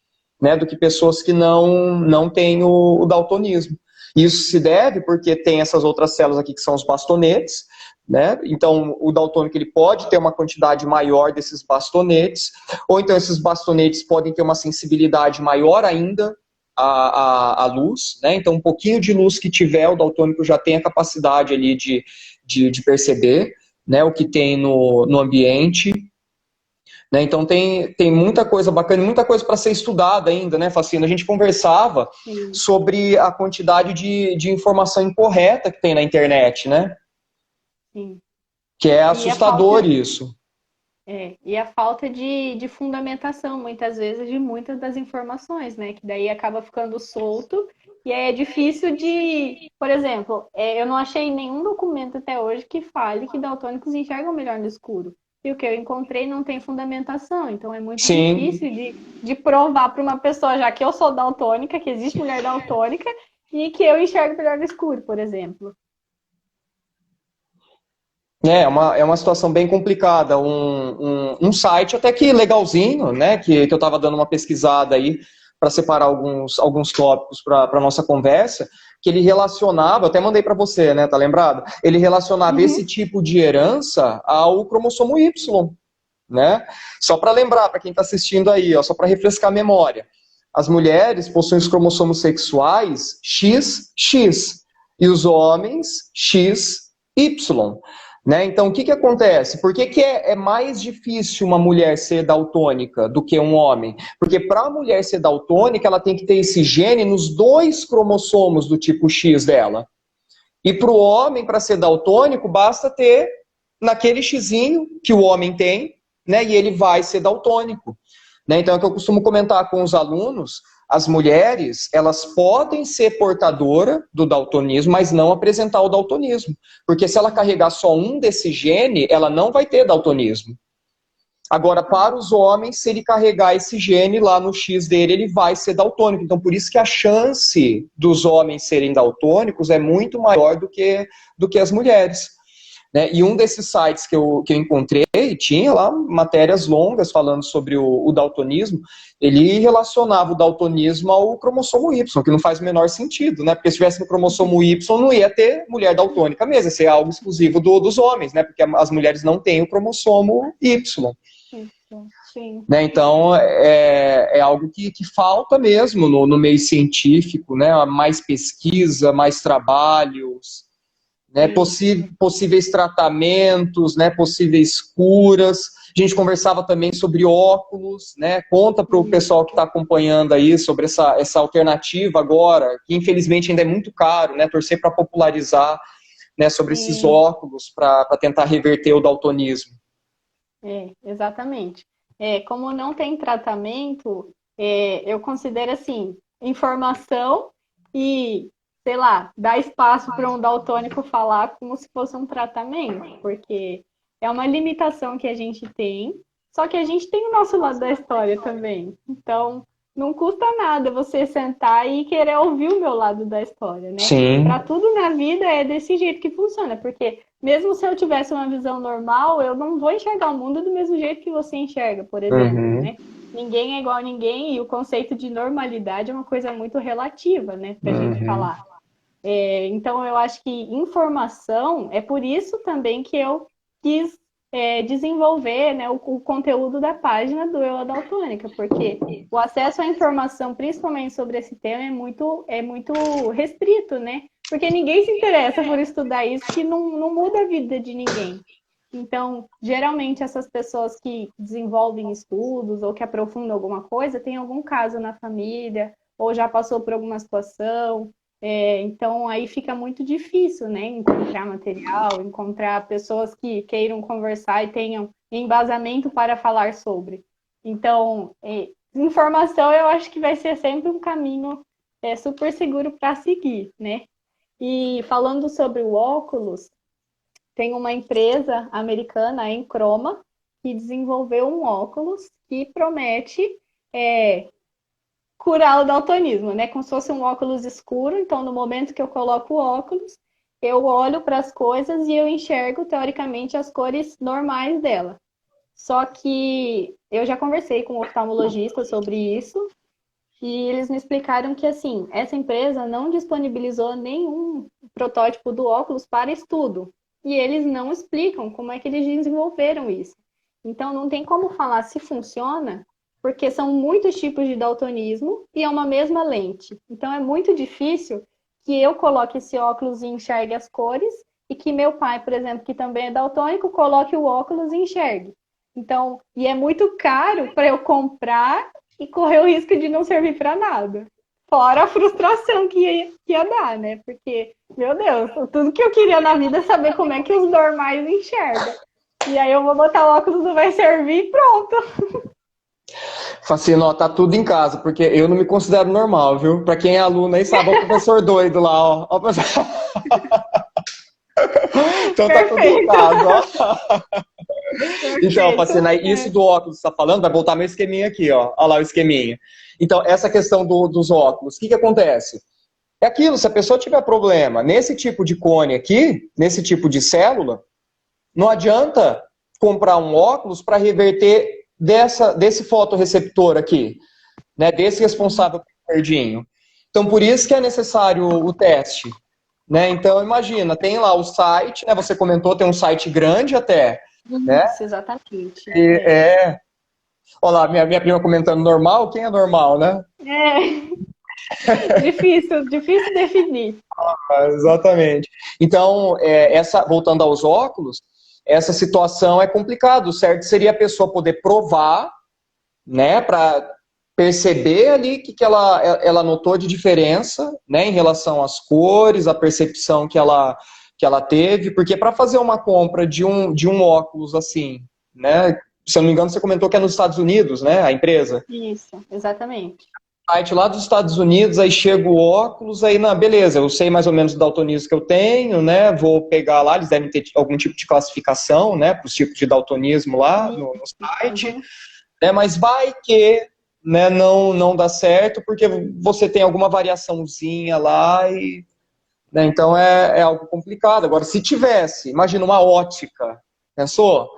né, do que pessoas que não têm o daltonismo. Isso se deve porque tem essas outras células aqui que são os bastonetes, né? Então, o daltônico ele pode ter uma quantidade maior desses bastonetes, ou então esses bastonetes podem ter uma sensibilidade maior ainda à luz, né? Então, um pouquinho de luz que tiver, o daltônico já tem a capacidade ali de perceber, né, o que tem no ambiente. Né? Então tem muita coisa bacana, muita coisa para ser estudada ainda, né, Facina? A gente conversava sim, sobre a quantidade de informação incorreta que tem na internet, né? sim. Que é E a assustador falta, isso. e a falta de fundamentação, muitas vezes, de muitas das informações, né? Que daí acaba ficando solto. E aí é difícil de. Por exemplo, eu não achei nenhum documento até hoje que fale que daltônicos enxergam melhor no escuro. E o que eu encontrei não tem fundamentação. Então é muito Sim, difícil de provar para uma pessoa, já que eu sou daltônica, que existe mulher daltônica, e que eu enxergo melhor no escuro, por exemplo. é uma situação bem complicada. Um site até que legalzinho, né? Que eu estava dando uma pesquisada aí para separar alguns tópicos para a nossa conversa, que ele relacionava, até mandei para você, né? Tá lembrado? Ele relacionava esse Uhum. tipo de herança ao cromossomo Y, né? Só para lembrar, para quem está assistindo aí, ó, só para refrescar a memória. As mulheres possuem os cromossomos sexuais XX e os homens XY. Né? Então, o que acontece? Por que é mais difícil uma mulher ser daltônica do que um homem? Porque para a mulher ser daltônica, ela tem que ter esse gene nos dois cromossomos do tipo X dela. E para o homem, para ser daltônico, basta ter naquele xizinho que o homem tem, né? E ele vai ser daltônico. Né? Então, é o que eu costumo comentar com os alunos, as mulheres, elas podem ser portadora do daltonismo, mas não apresentar o daltonismo. Porque se ela carregar só um desse gene, ela não vai ter daltonismo. Agora, para os homens, se ele carregar esse gene lá no X dele, ele vai ser daltônico. Então, por isso que a chance dos homens serem daltônicos é muito maior do que as mulheres. Né? E um desses sites que eu encontrei tinha lá matérias longas falando sobre o daltonismo. Ele relacionava o daltonismo ao cromossomo Y, que não faz o menor sentido, né? Porque se tivesse no cromossomo Y, não ia ter mulher daltônica mesmo, ia ser algo exclusivo dos homens, né? Porque as mulheres não têm o cromossomo Y. Isso, sim. Né? Então, é algo que falta mesmo no meio científico, né? Mais pesquisa, mais trabalhos, né? Sim. Possíveis tratamentos, né? Possíveis curas. A gente conversava também sobre óculos, né? Conta para o pessoal que está acompanhando aí sobre essa alternativa agora, que infelizmente ainda é muito caro, né? Torcer para popularizar, né? Sobre esses Sim, óculos para tentar reverter o daltonismo. exatamente. Como não tem tratamento, eu considero assim, informação e, sei lá, dar espaço para um daltônico falar como se fosse um tratamento, porque é uma limitação que a gente tem, só que a gente tem o nosso lado da história também. Então, não custa nada você sentar e querer ouvir o meu lado da história, né? Para Sim. tudo na vida é desse jeito que funciona, porque mesmo se eu tivesse uma visão normal, eu não vou enxergar o mundo do mesmo jeito que você enxerga, por exemplo, Uhum. né? Ninguém é igual a ninguém e o conceito de normalidade é uma coisa muito relativa, né, para a gente Uhum. falar. Então, eu acho que informação é por isso também que eu quis desenvolver, né, o conteúdo da página do Eu Adaltônica, porque o acesso à informação, principalmente sobre esse tema, é muito restrito, né? Porque ninguém se interessa por estudar isso, que não muda a vida de ninguém. Então, geralmente, essas pessoas que desenvolvem estudos ou que aprofundam alguma coisa, tem algum caso na família, ou já passou por alguma situação, Então, aí fica muito difícil, né? Encontrar material, encontrar pessoas que queiram conversar e tenham embasamento para falar sobre. Então, informação eu acho que vai ser sempre um caminho super seguro para seguir, né? E falando sobre o óculos, tem uma empresa americana, a Enchroma, que desenvolveu um óculos que promete curar o daltonismo, né? Como se fosse um óculos escuro. Então, no momento que eu coloco o óculos, eu olho para as coisas e eu enxergo, teoricamente, as cores normais dela. Só que eu já conversei com um oftalmologista sobre isso e eles me explicaram que, assim, essa empresa não disponibilizou nenhum protótipo do óculos para estudo. E eles não explicam como é que eles desenvolveram isso. Então, não tem como falar se funciona, porque são muitos tipos de daltonismo e é uma mesma lente. Então, é muito difícil que eu coloque esse óculos e enxergue as cores e que meu pai, por exemplo, que também é daltônico, coloque o óculos e enxergue. Então, e é muito caro para eu comprar e correr o risco de não servir para nada. Fora a frustração que ia dar, né? Porque, meu Deus, tudo que eu queria na vida é saber como é que os normais enxergam. E aí eu vou botar o óculos, não vai servir e pronto. Facino, ó, tá tudo em casa, porque eu não me considero normal, viu? Pra quem é aluno aí sabe, ó, o professor doido lá, ó. Ó, professor... Então tá tudo em casa, ó. Então, Facino, isso do óculos que você tá falando, vai voltar meu esqueminha aqui, ó. Olha lá o esqueminha. Então, essa questão dos óculos, o que acontece? É aquilo, se a pessoa tiver problema nesse tipo de cone aqui, nesse tipo de célula, não adianta comprar um óculos para reverter desse fotorreceptor aqui, né, desse responsável pelo verdinho. Então, por isso que é necessário o teste. Né? Então, imagina, tem lá o site, né, você comentou, tem um site grande até. Isso, né? Exatamente. Olha lá, minha prima comentando normal, quem é normal, né? Difícil definir. Exatamente. Então, voltando aos óculos, essa situação é complicada. O certo seria a pessoa poder provar, né, para perceber ali o que ela notou de diferença, né, em relação às cores, a percepção que ela teve, porque para fazer uma compra de um óculos assim, né, se eu não me engano, você comentou que é nos Estados Unidos, né, a empresa? Isso, exatamente. Site lá dos Estados Unidos, aí chega o óculos, aí, beleza, eu sei mais ou menos o daltonismo que eu tenho, né, vou pegar lá, eles devem ter algum tipo de classificação, né, para os tipos de daltonismo lá no site, né, mas vai que, né, não dá certo, porque você tem alguma variaçãozinha lá, e, né, então é algo complicado. Agora, se tivesse, imagina uma ótica, pensou?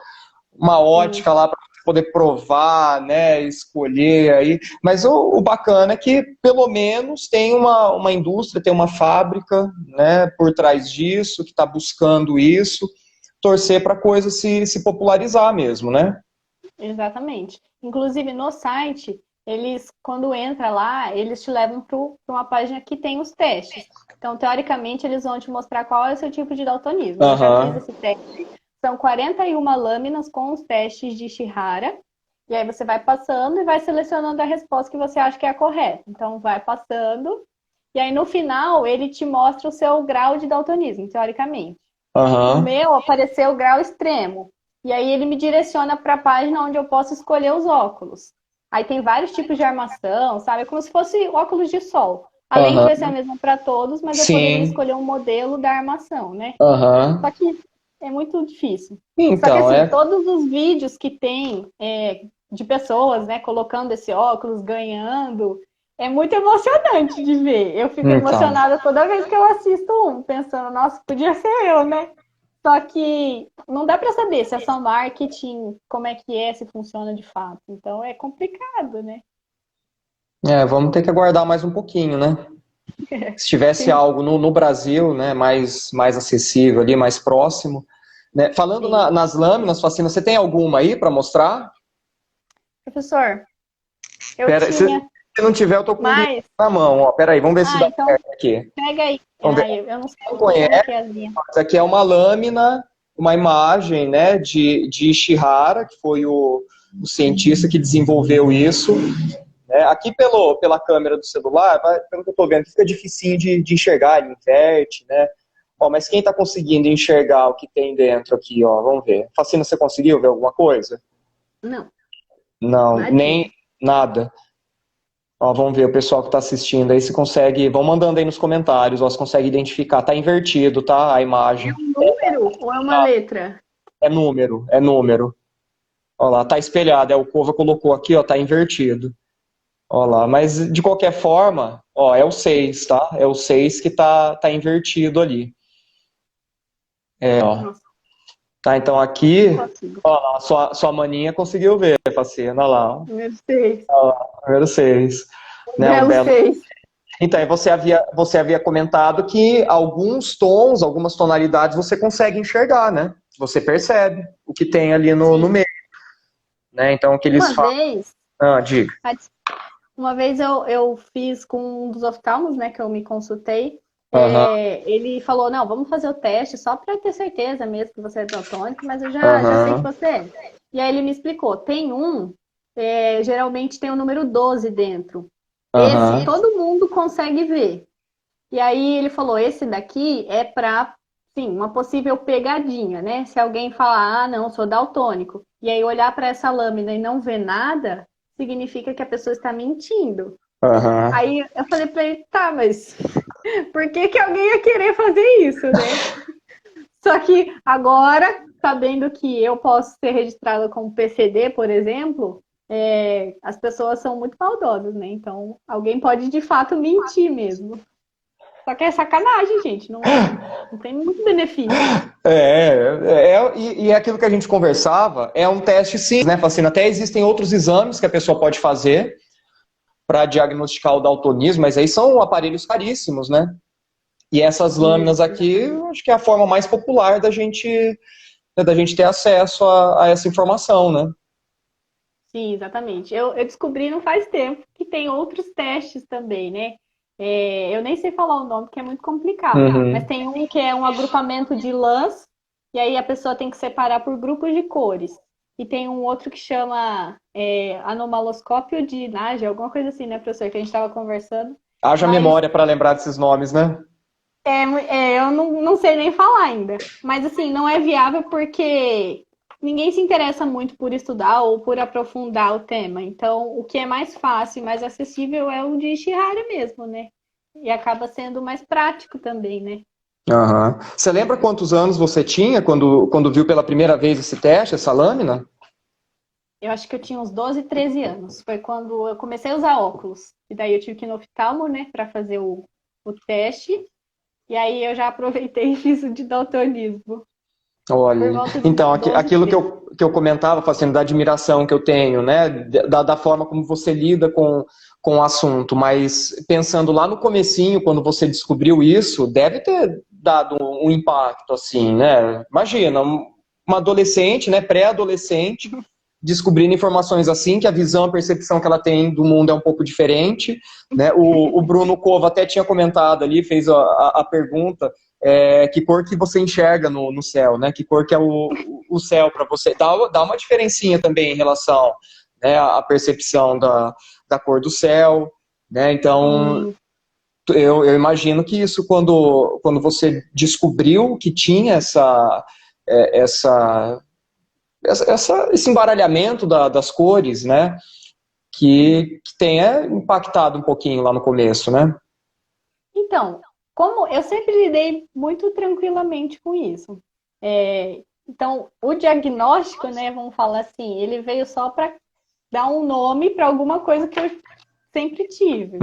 Uma ótica lá para poder provar, né, escolher aí. Mas o bacana é que, pelo menos, tem uma indústria, tem uma fábrica, né, por trás disso, que está buscando isso, torcer para a coisa se popularizar mesmo, né? Exatamente. Inclusive, no site, eles, quando entra lá, eles te levam para uma página que tem os testes. Então, teoricamente, eles vão te mostrar qual é o seu tipo de daltonismo. Eu já fiz esse teste. São 41 lâminas com os testes de Shihara. E aí você vai passando e vai selecionando a resposta que você acha que é a correta. Então, vai passando. E aí, no final, ele te mostra o seu grau de daltonismo, teoricamente. O meu apareceu o grau extremo. E aí, ele me direciona para a página onde eu posso escolher os óculos. Aí tem vários tipos de armação, sabe? É como se fosse óculos de sol. Além de ser a mesma para todos, mas eu poderia escolher um modelo da armação, né? Só que é muito difícil. Só que assim, todos os vídeos que tem de pessoas, né, colocando esse óculos, ganhando, é muito emocionante de ver. Eu fico emocionada toda vez que eu assisto um, pensando, nossa, podia ser eu, né? Só que não dá para saber se é só marketing, como é que se funciona de fato. Então é complicado, né? Vamos ter que aguardar mais um pouquinho, né? Se tivesse algo no Brasil, né, mais acessível ali, mais próximo. Né? Falando nas lâminas, Facina, você tem alguma aí para mostrar? Professor, Se não tiver, eu tô com o link na mão. Ó, peraí, vamos ver se dá certo aqui. Pega aí. Eu não sei como conhece, é as linhas. Isso aqui é uma lâmina, uma imagem, né, de Ishihara, que foi o cientista que desenvolveu isso. né? Aqui pela câmera do celular, pelo que eu estou vendo, fica dificinho de enxergar, ele inverte, né? Ó, mas quem está conseguindo enxergar o que tem dentro aqui, ó, vamos ver. Facina, você conseguiu ver alguma coisa? Não. Não, Nadinha. nem nada. Ó, vamos ver o pessoal que está assistindo aí se consegue. Vão mandando aí nos comentários, ó, se consegue identificar. Tá invertido, tá? A imagem. É um número ou é uma letra? É número, é número. Ó lá, tá espelhado. O Cova colocou aqui, ó, tá invertido. Ó lá, mas de qualquer forma, ó, é o 6, tá? É o 6 que tá invertido ali. Ó. Nossa, Tá, então aqui, não consigo. ó lá, sua maninha conseguiu ver, Facina, olha lá. Número 6. Número 6. Né, um Belo belo. 6. Então, você havia comentado que alguns tons, algumas tonalidades você consegue enxergar, né? Você percebe o que tem ali no meio. Né? Então, o que eles falam... diga. Uma vez eu fiz com um dos oftalmos, né, que eu me consultei. Ele falou, não, vamos fazer o teste só para ter certeza mesmo que você é daltônico, mas eu já sei que você é. E aí ele me explicou, tem geralmente tem o número 12 dentro. Esse todo mundo consegue ver. E aí ele falou, esse daqui é para, sim, uma possível pegadinha, né? Se alguém falar, não, sou daltônico, e aí olhar para essa lâmina e não ver nada, significa que a pessoa está mentindo. Aí eu falei para ele, tá, mas por que alguém ia querer fazer isso, né? Só que agora, sabendo que eu posso ser registrada como PCD, por exemplo, as pessoas são muito maldosas, né? Então, alguém pode de fato mentir mesmo. Só que é sacanagem, gente. Não tem muito benefício. E é aquilo que a gente conversava, é um teste sim, né, Facina? Até existem outros exames que a pessoa pode fazer para diagnosticar o daltonismo, mas aí são aparelhos caríssimos, né? E essas lâminas aqui, acho que é a forma mais popular da gente ter acesso a essa informação, né? Sim, exatamente. Eu descobri não faz tempo que tem outros testes também, né? Eu nem sei falar o nome, porque é muito complicado. Mas tem um que é um agrupamento de lãs, e aí a pessoa tem que separar por grupos de cores. E tem um outro que chama anomaloscópio de Nagel, alguma coisa assim, né, professor? Que a gente estava conversando. Haja memória para lembrar desses nomes, né? Eu não sei nem falar ainda. Mas, assim, não é viável porque ninguém se interessa muito por estudar ou por aprofundar o tema. Então, o que é mais fácil e mais acessível é o de Shihara mesmo, né? E acaba sendo mais prático também, né? Você lembra quantos anos você tinha quando viu pela primeira vez esse teste, essa lâmina? Eu acho que eu tinha uns 12, 13 anos. Foi quando eu comecei a usar óculos. E daí eu tive que ir no oftalmo, né, para fazer o teste. E aí eu já aproveitei e fiz o de daltonismo. Olha, então, aquilo que eu comentava, Facina, da admiração que eu tenho, né, da forma como você lida com o assunto, mas pensando lá no comecinho, quando você descobriu isso, deve ter dado um impacto, assim, né? Imagina, uma adolescente, né, pré-adolescente, descobrindo informações assim, que a visão, a percepção que ela tem do mundo é um pouco diferente, né? O Bruno Cova até tinha comentado ali, fez a pergunta, que cor que você enxerga no céu, né? Que cor que é o céu para você. Dá uma diferencinha também em relação, né, à percepção da cor do céu, né? Então, eu imagino que isso, quando você descobriu que tinha esse embaralhamento das cores, né? Que tenha impactado um pouquinho lá no começo, né? Então, como eu sempre lidei muito tranquilamente com isso. Então, o diagnóstico, né, vamos falar assim, ele veio só para dar um nome para alguma coisa que eu sempre tive.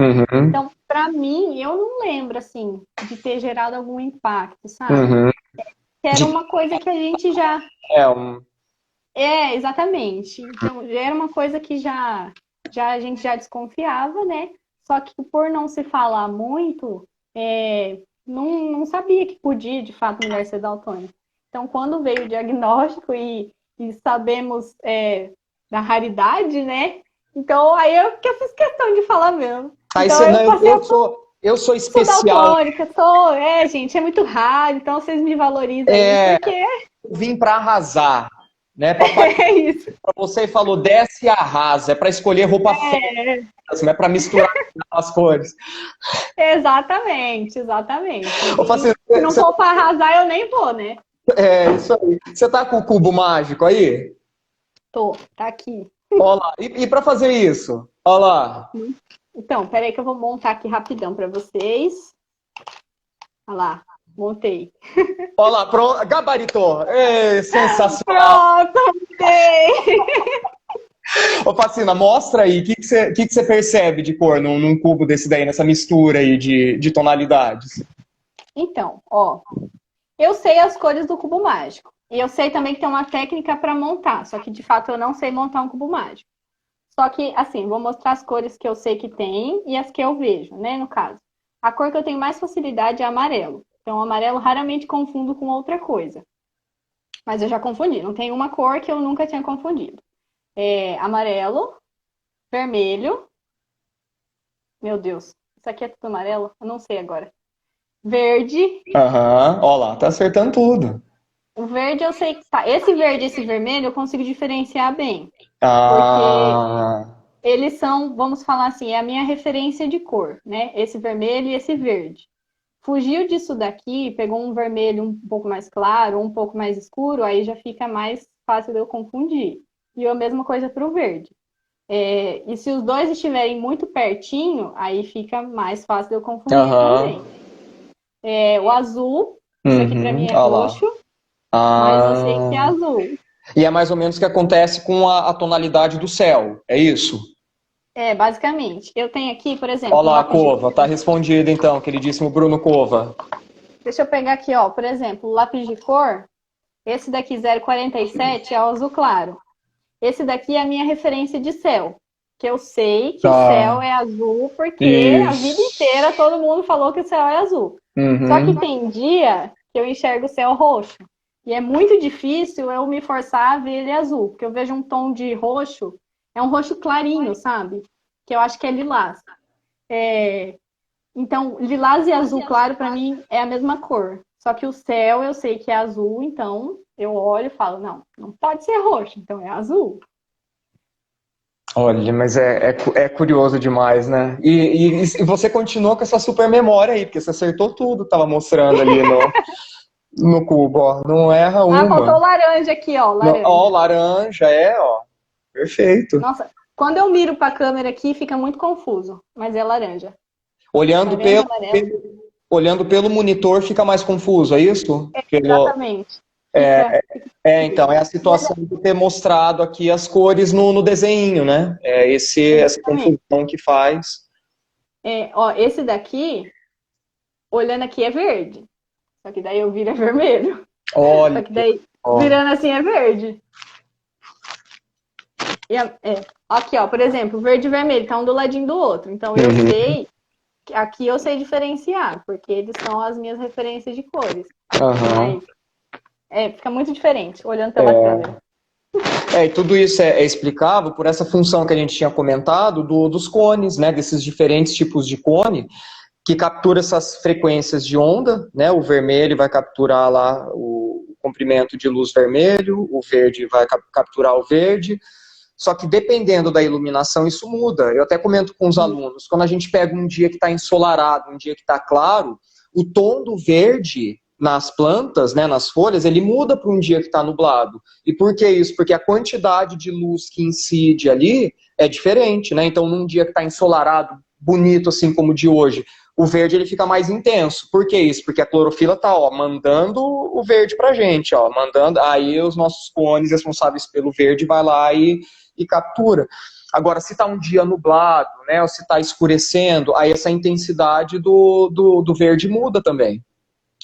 Então, para mim, eu não lembro, assim, de ter gerado algum impacto, sabe? Era uma coisa que a gente já... exatamente. Então, já era uma coisa que já a gente já desconfiava, né? Só que por não se falar muito, não sabia que podia, de fato, mulher ser daltônica. Então, quando veio o diagnóstico e sabemos da raridade, né? Então, aí eu que fiz questão de falar mesmo. Aí então, eu sou especial. Sou daltônica, gente, é muito raro, então vocês me valorizam aí, porque... Vim para arrasar. né? Papai É isso. pra você e falou, desce e arrasa. É para escolher roupa fina, não é para misturar as cores. Exatamente, exatamente. Ô, Facine, Se não for para arrasar, eu nem vou, né? é isso aí. Você tá com o cubo mágico aí? Tô, tá aqui. Olha lá. E para fazer isso? Olha lá. Então, peraí que eu vou montar aqui rapidão para vocês. Olha lá, montei. Olha lá, pronto. Gabaritou. Sensacional. Pronto, montei! Ô, Facina, mostra aí. O que você percebe de cor num cubo desse daí, nessa mistura aí de tonalidades? Então, ó, eu sei as cores do cubo mágico. E eu sei também que tem uma técnica para montar, só que de fato eu não sei montar um cubo mágico. Só que, assim, vou mostrar as cores que eu sei que tem e as que eu vejo, né, no caso. A cor que eu tenho mais facilidade é amarelo. Então, amarelo raramente confundo com outra coisa. Mas eu já confundi. Não tem uma cor que eu nunca tinha confundido. É amarelo, vermelho. Meu Deus, isso aqui é tudo amarelo? Eu não sei agora. Verde. Aham, ó lá, tá acertando tudo. O verde eu sei que tá. Esse verde e esse vermelho eu consigo diferenciar bem. Porque Ah, eles são, vamos falar assim, é a minha referência de cor, né? Esse vermelho e esse verde. Fugiu disso daqui, pegou um vermelho um pouco mais claro, um pouco mais escuro, aí já fica mais fácil de eu confundir. E a mesma coisa para o verde. E se os dois estiverem muito pertinho, aí fica mais fácil de eu confundir aham, também. O azul, isso aqui para mim é ó lá. roxo, mas eu sei que é Ah, azul. e é mais ou menos o que acontece com a tonalidade do céu, é isso? Basicamente. Eu tenho aqui, por exemplo, Ó um lá, lápis de Cova, tá cor. respondido então, queridíssimo Bruno Cova. Deixa eu pegar aqui, ó, por exemplo, o lápis de cor. Esse daqui 0,47 é o azul claro. Esse daqui é a minha referência de céu. Que eu sei que o céu Tá, é azul porque a vida isso. inteira todo mundo falou que o céu é azul. Só que Uhum. tem dia que eu enxergo o céu roxo. E é muito difícil eu me forçar a ver ele azul. Porque eu vejo um tom de roxo, é um roxo clarinho, sabe? Que eu acho que é lilás. Então, lilás e azul claro para mim é a mesma cor. Só que o céu eu sei que é azul, então eu olho e falo, não, não pode ser roxo, então é azul. Olha, mas é curioso demais, né? E você continuou com essa super memória aí, porque você acertou tudo, tava mostrando ali no cubo, ó. Não erra Ah, faltou uma. laranja aqui, ó, Ó, laranja. laranja, ó. Perfeito. Nossa, quando eu miro para a câmera aqui fica muito confuso, mas é laranja. Olhando Laranja, pelo, amarelo. olhando pelo monitor fica mais confuso, é isso? Exatamente. Fica. Então, é a situação de ter mostrado aqui as cores no desenho, né? Essa Exatamente. confusão que faz. Ó, esse daqui, olhando aqui, é verde. Só que daí eu viro é vermelho. Só Olha, que daí, ó. virando assim, é verde. Aqui, ó, por exemplo, verde e vermelho, tá um do ladinho do outro. Então eu Uhum. sei, aqui eu sei diferenciar, porque eles são as minhas referências de cores. Aham. Mas fica muito diferente olhando pela câmera. E tudo isso é explicável por essa função que a gente tinha comentado dos cones, né? Desses diferentes tipos de cone que captura essas frequências de onda, né? O vermelho vai capturar lá o comprimento de luz vermelho, o verde vai capturar o verde. Só que dependendo da iluminação, isso muda. Eu até comento com os alunos, quando a gente pega um dia que está ensolarado, um dia que está claro, o tom do verde nas plantas, né, nas folhas, ele muda para um dia que está nublado. E por que isso? Porque a quantidade de luz que incide ali é diferente, né? Então, num dia que está ensolarado, bonito assim como o de hoje, o verde ele fica mais intenso. Por que isso? Porque a clorofila tá, mandando o verde pra gente, mandando, aí os nossos cones responsáveis pelo verde vai lá e captura. Agora, se está um dia nublado, né, ou se está escurecendo, aí essa intensidade do verde muda também.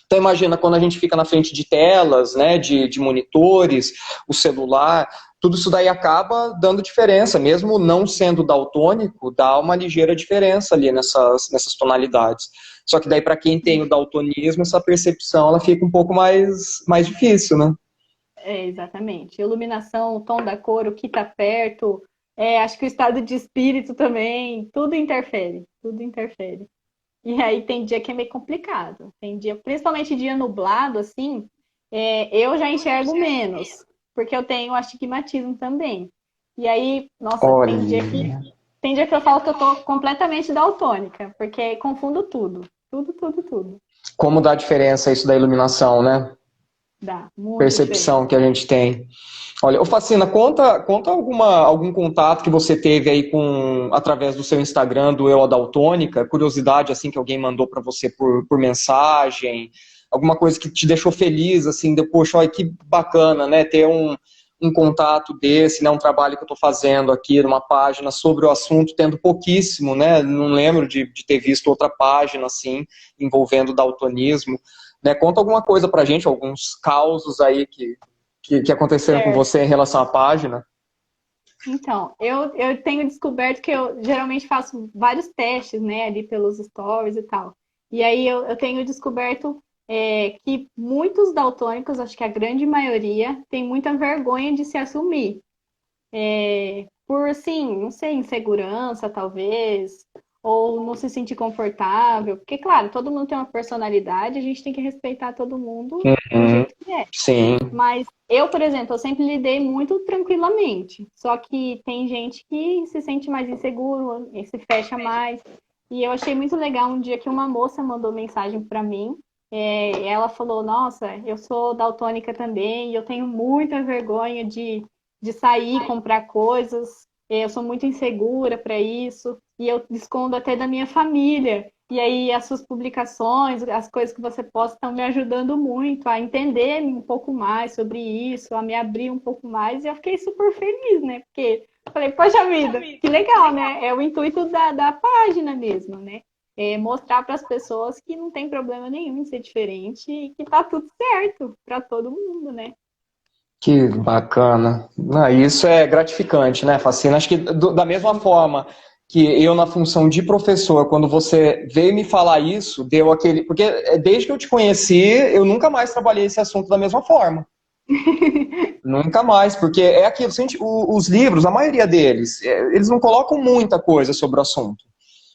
Então imagina quando a gente fica na frente de telas, né, de monitores, o celular, tudo isso daí acaba dando diferença, mesmo não sendo daltônico, dá uma ligeira diferença ali nessas tonalidades. Só que daí para quem tem o daltonismo, essa percepção ela fica um pouco mais difícil, né? Exatamente. Iluminação, o tom da cor, o que está perto, acho que o estado de espírito também, tudo interfere, tudo interfere. E aí tem dia que é meio complicado. Tem dia, principalmente dia nublado, assim, eu já enxergo menos. porque eu tenho astigmatismo também. E aí, nossa, Olha, tem dia que eu falo que eu tô completamente daltônica, porque confundo tudo. Tudo, tudo, tudo. como dá diferença isso da iluminação, né? Dá muita Percepção diferença. que a gente tem. Olha, ô Facina, conta algum contato que você teve aí através do seu Instagram, do Eu a Daltônica, curiosidade assim que alguém mandou para você por mensagem, alguma coisa que te deixou feliz, assim, de, poxa, olha que bacana, né, ter um contato desse, né, um trabalho que eu estou fazendo aqui numa página sobre o assunto, tendo pouquíssimo, né, não lembro de ter visto outra página, assim, envolvendo daltonismo, né, conta alguma coisa pra gente, alguns causos aí que aconteceram com Certo. você em relação à página. Então, eu tenho descoberto que eu geralmente faço vários testes, né, ali pelos stories e tal. E aí eu tenho descoberto que muitos daltônicos, acho que a grande maioria, tem muita vergonha de se assumir. Por, assim, não sei, insegurança, talvez, ou não se sentir confortável. Porque, claro, todo mundo tem uma personalidade, a gente tem que respeitar todo mundo do Uhum, jeito que é. sim. Mas eu, por exemplo, eu sempre lidei muito tranquilamente. Só que tem gente que se sente mais inseguro, e se fecha mais. E eu achei muito legal um dia que uma moça mandou mensagem para mim. Ela falou: Nossa, eu sou daltônica também, e eu tenho muita vergonha de sair, comprar coisas. Eu sou muito insegura para isso. E eu escondo até da minha família. E aí as suas publicações, as coisas que você posta estão me ajudando muito a entender um pouco mais sobre isso, a me abrir um pouco mais. E eu fiquei super feliz, né? Porque eu falei, poxa vida, que legal, né? É o intuito da página mesmo, né? É mostrar para as pessoas que não tem problema nenhum em ser diferente e que tá tudo certo para todo mundo, né? Que bacana. Não, isso é gratificante, né, Facina? Acho que da mesma forma que eu, na função de professor, quando você veio me falar isso, deu aquele. Porque desde que eu te conheci, eu nunca mais trabalhei esse assunto da mesma forma. Nunca mais, porque é aquilo. Os livros, a maioria deles, eles não colocam muita coisa sobre o assunto.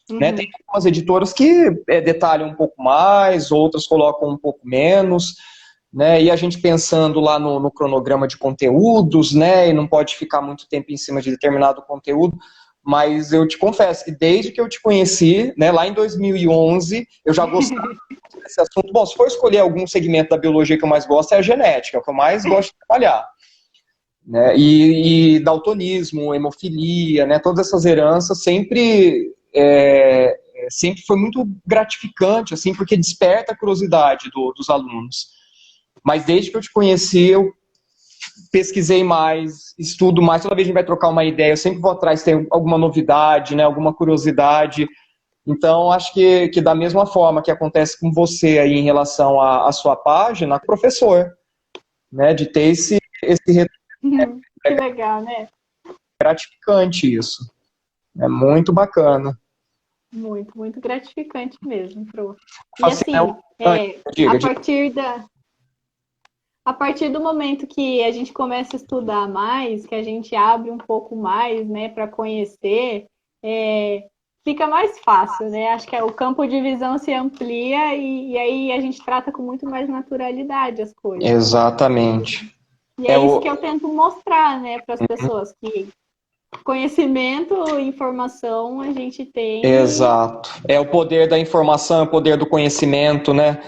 Né? Tem Uhum. algumas editoras que detalham um pouco mais, outras colocam um pouco menos. Né, e a gente pensando lá no cronograma de conteúdos, né, e não pode ficar muito tempo em cima de determinado conteúdo, mas eu te confesso que desde que eu te conheci, né, lá em 2011, eu já gostava desse assunto. Bom, se for escolher algum segmento da biologia que eu mais gosto, é a genética, é o que eu mais gosto de trabalhar. Né, e daltonismo, hemofilia, né, todas essas heranças sempre foi muito gratificante, assim, porque desperta a curiosidade dos alunos. Mas desde que eu te conheci, eu pesquisei mais, estudo mais. Toda vez que a gente vai trocar uma ideia, eu sempre vou atrás, tem alguma novidade, né, alguma curiosidade. Então, acho que da mesma forma que acontece com você aí em relação à sua página, professor, né, de ter esse retorno Que legal, né? gratificante isso. É muito bacana. Muito, muito gratificante mesmo, Pro. E Assim, assim, a diga. partir a partir do momento que a gente começa a estudar mais, que a gente abre um pouco mais, né, para conhecer, fica mais fácil, né? Acho que o campo de visão se amplia e aí a gente trata com muito mais naturalidade as coisas. Exatamente. E É é isso que o, eu tento mostrar, né, para as pessoas, que conhecimento, informação a gente tem. exato. É o poder da informação, é o poder do conhecimento, né?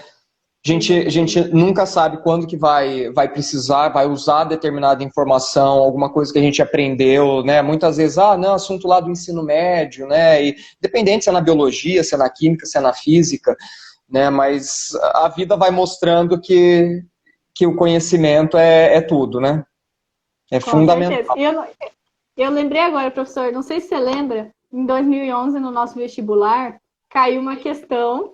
A gente nunca sabe quando que vai precisar, vai usar determinada informação, alguma coisa que a gente aprendeu, né? Muitas vezes, não, assunto lá do ensino médio, né? E, independente se é na biologia, se é na química, se é na física, né? Mas a vida vai mostrando que o conhecimento é tudo, né? É Com certeza. fundamental. Eu lembrei agora, professor, não sei se você lembra, em 2011, no nosso vestibular, caiu uma questão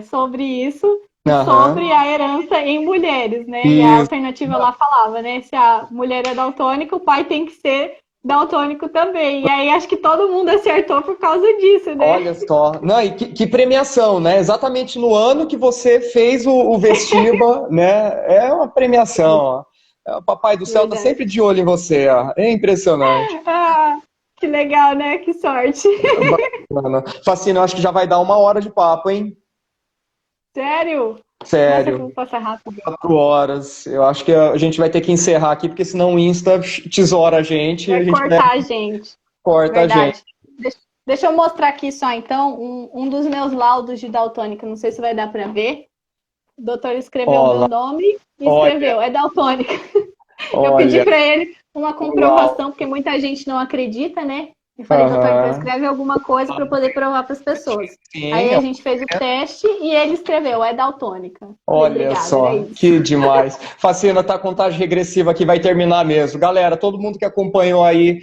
sobre isso e Aham. sobre a herança em mulheres, né? E a E alternativa lá falava, né? Se a mulher é daltônica, o pai tem que ser daltônico também. E aí acho que todo mundo acertou por causa disso, né? olha só. Não, e que premiação, né? Exatamente no ano que você fez o vestiba, né? É uma premiação, ó. O Papai do Céu tá Verdade. sempre de olho em você, ó. É impressionante. Ah, que legal, né? Que sorte. Bacana. Facina, eu acho que já vai dar 1 hora de papo, hein? Sério? Sério, como passa rápido. 4 horas. Eu acho que a gente vai ter que encerrar aqui, porque senão o Insta tesoura a gente e Vai a gente cortar a gente. corta a gente. Verdade. Deixa eu mostrar aqui só, então, um dos meus laudos de daltônica. Não sei se vai dar para ver. O doutor escreveu meu Olha, nome e olha, escreveu, é daltônica. Eu pedi olha. para ele uma Uau. comprovação, porque muita gente não acredita, né? Eu falei, doutor, então Aham. escreve alguma coisa para eu poder provar para as pessoas. Aí Sim, a gente fez o teste e ele escreveu, é daltônica. Falei, olha obrigada, era só, isso. que demais. Facina, tá a contagem regressiva aqui, vai terminar mesmo. Galera, todo mundo que acompanhou aí